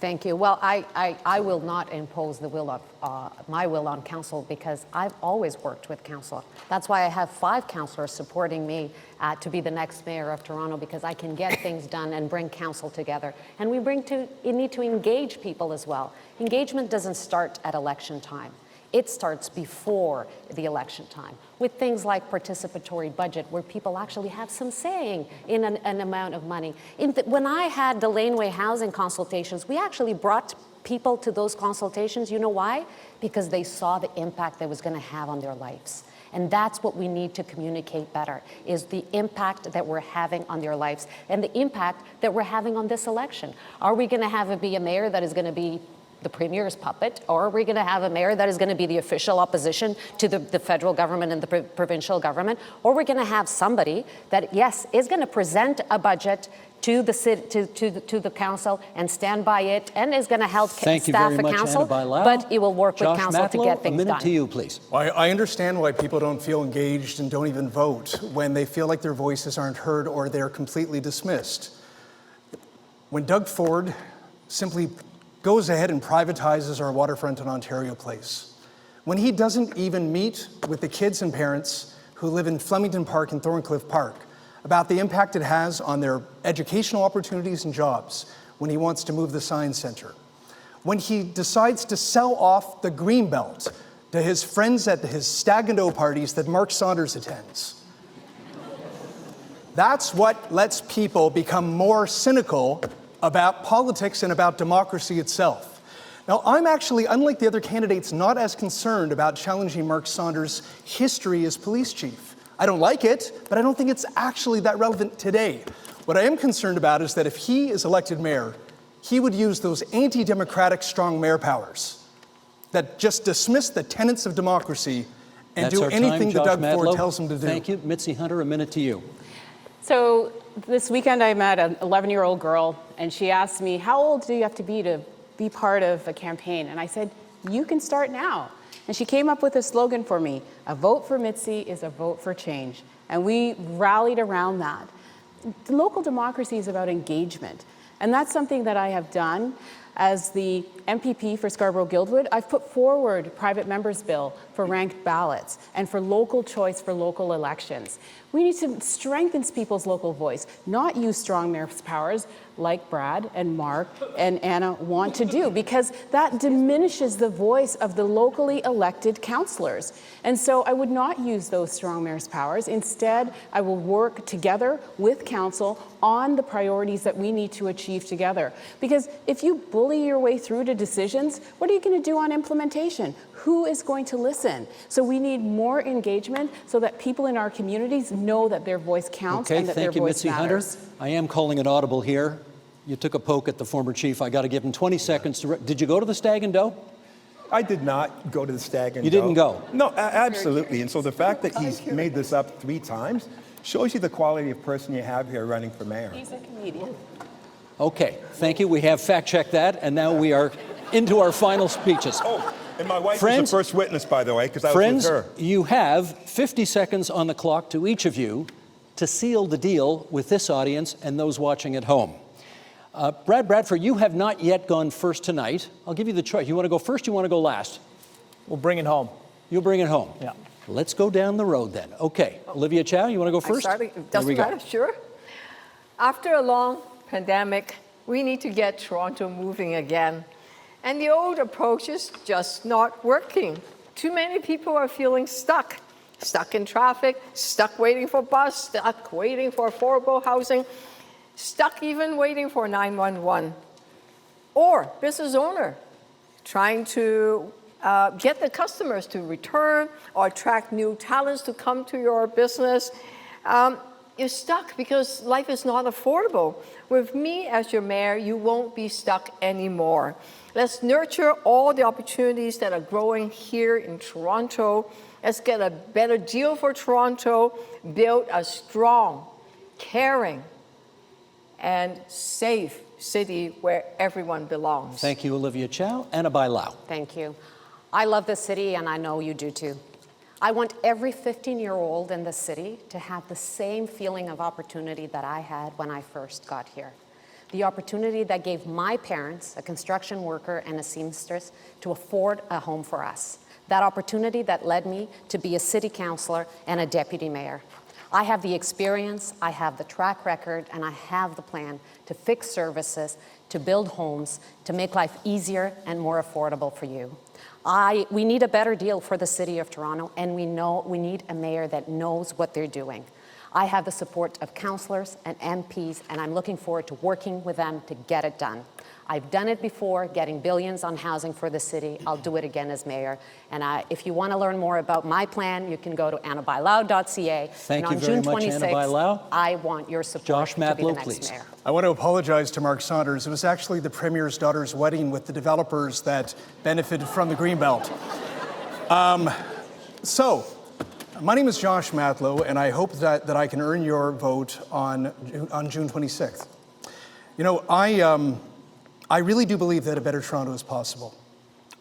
Thank you. Well, I will not impose the will of my will on council because I've always worked with council. That's why I have 5 councillors supporting me to be the next mayor of Toronto, because I can get things done and bring council together. And we need to engage people as well. Engagement doesn't start at election time. It starts before the election time with things like participatory budget, where people actually have some saying in an amount of money. When I had the laneway housing consultations, we actually brought people to those consultations. You know why? Because they saw the impact that was going to have on their lives. And that's what we need to communicate better, is the impact that we're having on their lives and the impact that we're having on this election. Are we going to have it be a mayor that is going to be the premier's puppet, or are we going to have a mayor that is going to be the official opposition to the federal government and the provincial government, or we're going to have somebody that, yes, is going to present a budget to the to the council and stand by it, and is going to help staff a council, but it will work with council to get things done. A minute to you, please. I understand why people don't feel engaged and don't even vote when they feel like their voices aren't heard or they're completely dismissed. When Doug Ford simply goes ahead and privatizes our waterfront in Ontario Place, when he doesn't even meet with the kids and parents who live in Flemington Park and Thorncliffe Park about the impact it has on their educational opportunities and jobs, when he wants to move the Science Centre, when he decides to sell off the Greenbelt to his friends at his stag and doe parties that Mark Saunders attends. That's what lets people become more cynical about politics and about democracy itself. Now, I'm actually, unlike the other candidates, not as concerned about challenging Mark Saunders' history as police chief. I don't like it, but I don't think it's actually that relevant today. What I am concerned about is that if he is elected mayor, he would use those anti-democratic strong mayor powers that just dismiss the tenets of democracy and That's do our anything time, that Doug Josh Ford Matlow. tells him to do. Thank you. Mitzi Hunter, a minute to you. So this weekend I met an 11-year-old girl, and she asked me, how old do you have to be part of a campaign? And I said, you can start now. And she came up with a slogan for me: a vote for Mitzi is a vote for change. And we rallied around that. The local democracy is about engagement. And that's something that I have done. As the MPP for Scarborough-Guildwood, I've put forward private members' bill for ranked ballots and for local choice for local elections. We need to strengthen people's local voice, not use strong mayor's powers like Brad and Mark and Anna want to do, because that diminishes the voice of the locally elected councillors. And so I would not use those strong mayor's powers. Instead, I will work together with council on the priorities that we need to achieve together. Because if you bully your way through to decisions, what are you going to do on implementation? Who is going to listen? So we need more engagement so that people in our communities know that their voice counts and that their voice matters. Mitzi Hunter. I am calling it audible here. You took a poke at the former chief. I got to give him 20 seconds to... Did you go to the Stag and Doe? I did not go to the Stag and You didn't go? No, absolutely. And so the fact that he's made this up 3 times shows you the quality of person you have here running for mayor. He's a comedian. Okay, thank you. We have fact-checked that, and now we are into our final speeches. Oh, and my wife Friends- was the first witness, by the way, because I was Friends, with her. you have 50 seconds on the clock to each of you to seal the deal with this audience and those watching at home. Brad Bradford, you have not yet gone first tonight. I'll give you the choice. You want to go first, you want to go last? We'll bring it home. You'll bring it home. Yeah. Let's go down the road then. Okay, Olivia Chow, you want to go first? Doesn't we go. matter, sure. After a long pandemic, we need to get Toronto moving again. And the old approach is just not working. Too many people are feeling stuck. Stuck in traffic, stuck waiting for bus, stuck waiting for affordable housing, stuck even waiting for 911. Or business owner trying to get the customers to return or attract new talents to come to your business. You're stuck because life is not affordable. With me as your mayor, you won't be stuck anymore. Let's nurture all the opportunities that are growing here in Toronto. Let's get a better deal for Toronto, build a strong, caring, and safe city where everyone belongs. Thank you, Olivia Chow. Anna Bailao. Thank you. I love this city, and I know you do too. I want every 15-year-old in the city to have the same feeling of opportunity that I had when I first got here. The opportunity that gave my parents, a construction worker and a seamstress, to afford a home for us. That opportunity that led me to be a city councillor and a deputy mayor. I have the experience, I have the track record, and I have the plan to fix services, to build homes, to make life easier and more affordable for you. We need a better deal for the City of Toronto, and we need a mayor that knows what they're doing. I have the support of councillors and MPs, and I'm looking forward to working with them to get it done. I've done it before, getting billions on housing for the city. I'll do it again as mayor. And if you want to learn more about my plan, you can go to annabailau.ca. Thank and you very on June much, 26th, Anna Bailao. I want your support Josh to be the Matlow, next please. mayor. I want to apologize to Mark Saunders. It was actually the Premier's daughter's wedding with the developers that benefited from the Greenbelt. So, my name is Josh Matlow, and I hope that I can earn your vote on June 26th. You know, I really do believe that a better Toronto is possible.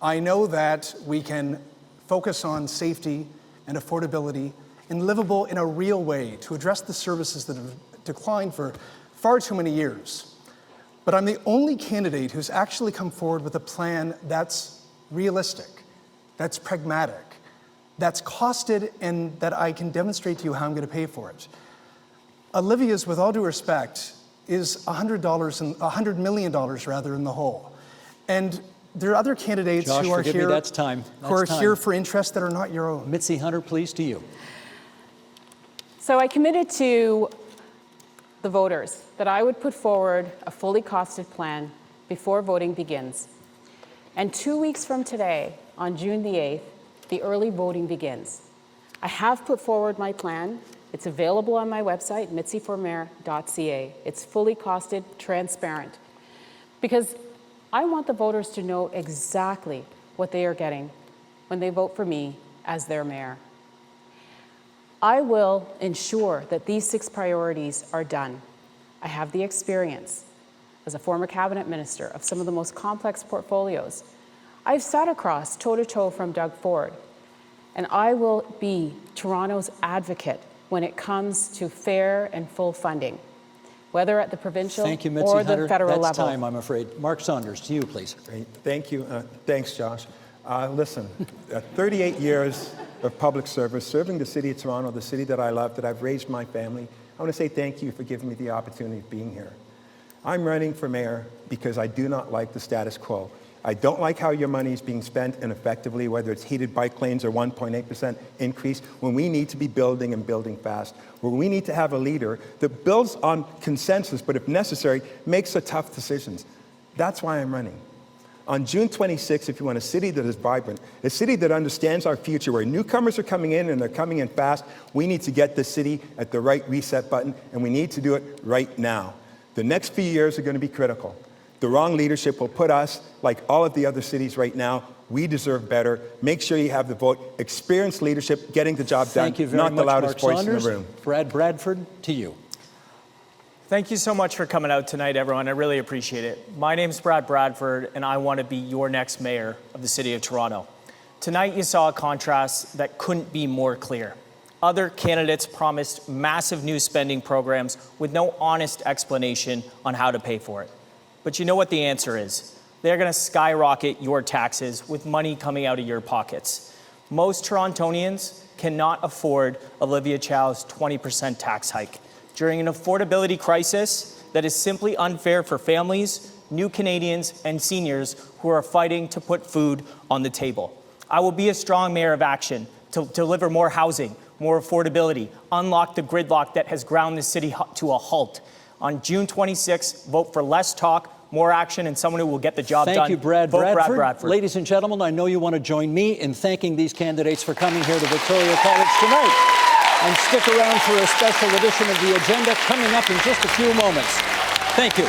I know that we can focus on safety and affordability and livable in a real way to address the services that have declined for far too many years. But I'm the only candidate who's actually come forward with a plan that's realistic, that's pragmatic, that's costed, and that I can demonstrate to you how I'm going to pay for it. Olivia's, with all due respect, is $100 million rather in the hole. And there are other candidates Josh, who are forgive me, here that's time. who are That's time. here for interests that are not your own. Mitzi Hunter, please, to you. So I committed to the voters that I would put forward a fully costed plan before voting begins. And 2 weeks from today, on June the 8th, the early voting begins. I have put forward my plan. It's available on my website, mitziformayor.ca. It's fully costed, transparent. Because I want the voters to know exactly what they are getting when they vote for me as their mayor. I will ensure that these 6 priorities are done. I have the experience as a former cabinet minister of some of the most complex portfolios. I've sat across toe-to-toe from Doug Ford, and I will be Toronto's advocate when it comes to fair and full funding, whether at the provincial Thank you, Mitzi or the Hunter. federal That's level. time, I'm afraid. Mark Saunders, to you, please. Great. Thank you. Thanks, Josh. Listen, 38 years of public service, serving the city of Toronto, the city that I love, that I've raised my family. I want to say thank you for giving me the opportunity of being here. I'm running for mayor because I do not like the status quo. I don't like how your money is being spent ineffectively, whether it's heated bike lanes or 1.8% increase, when we need to be building and building fast, where we need to have a leader that builds on consensus, but if necessary, makes the tough decisions. That's why I'm running. On June 26th, if you want a city that is vibrant, a city that understands our future, where newcomers are coming in and they're coming in fast, we need to get the city at the right reset button, and we need to do it right now. The next few years are going to be critical. The wrong leadership will put us, like all of the other cities right now, we deserve better. Make sure you have the vote. Experienced leadership, getting the job done, Thank you very not much, the loudest Mark voice Saunders. in the room. Brad Bradford, to you. Thank you so much for coming out tonight, everyone. I really appreciate it. My name's Brad Bradford, and I want to be your next mayor of the City of Toronto. Tonight, you saw a contrast that couldn't be more clear. Other candidates promised massive new spending programs with no honest explanation on how to pay for it. But you know what the answer is? They're going to skyrocket your taxes with money coming out of your pockets. Most Torontonians cannot afford Olivia Chow's 20% tax hike during an affordability crisis that is simply unfair for families, new Canadians, and seniors who are fighting to put food on the table. I will be a strong mayor of action to deliver more housing, more affordability, unlock the gridlock that has ground the city to a halt. On June 26th, vote for less talk, more action, and someone who will get the job done. Thank you, Brad Vote Bradford. Bradford. Ladies and gentlemen, I know you want to join me in thanking these candidates for coming here to Victoria College tonight. And stick around for a special edition of The Agenda coming up in just a few moments. Thank you.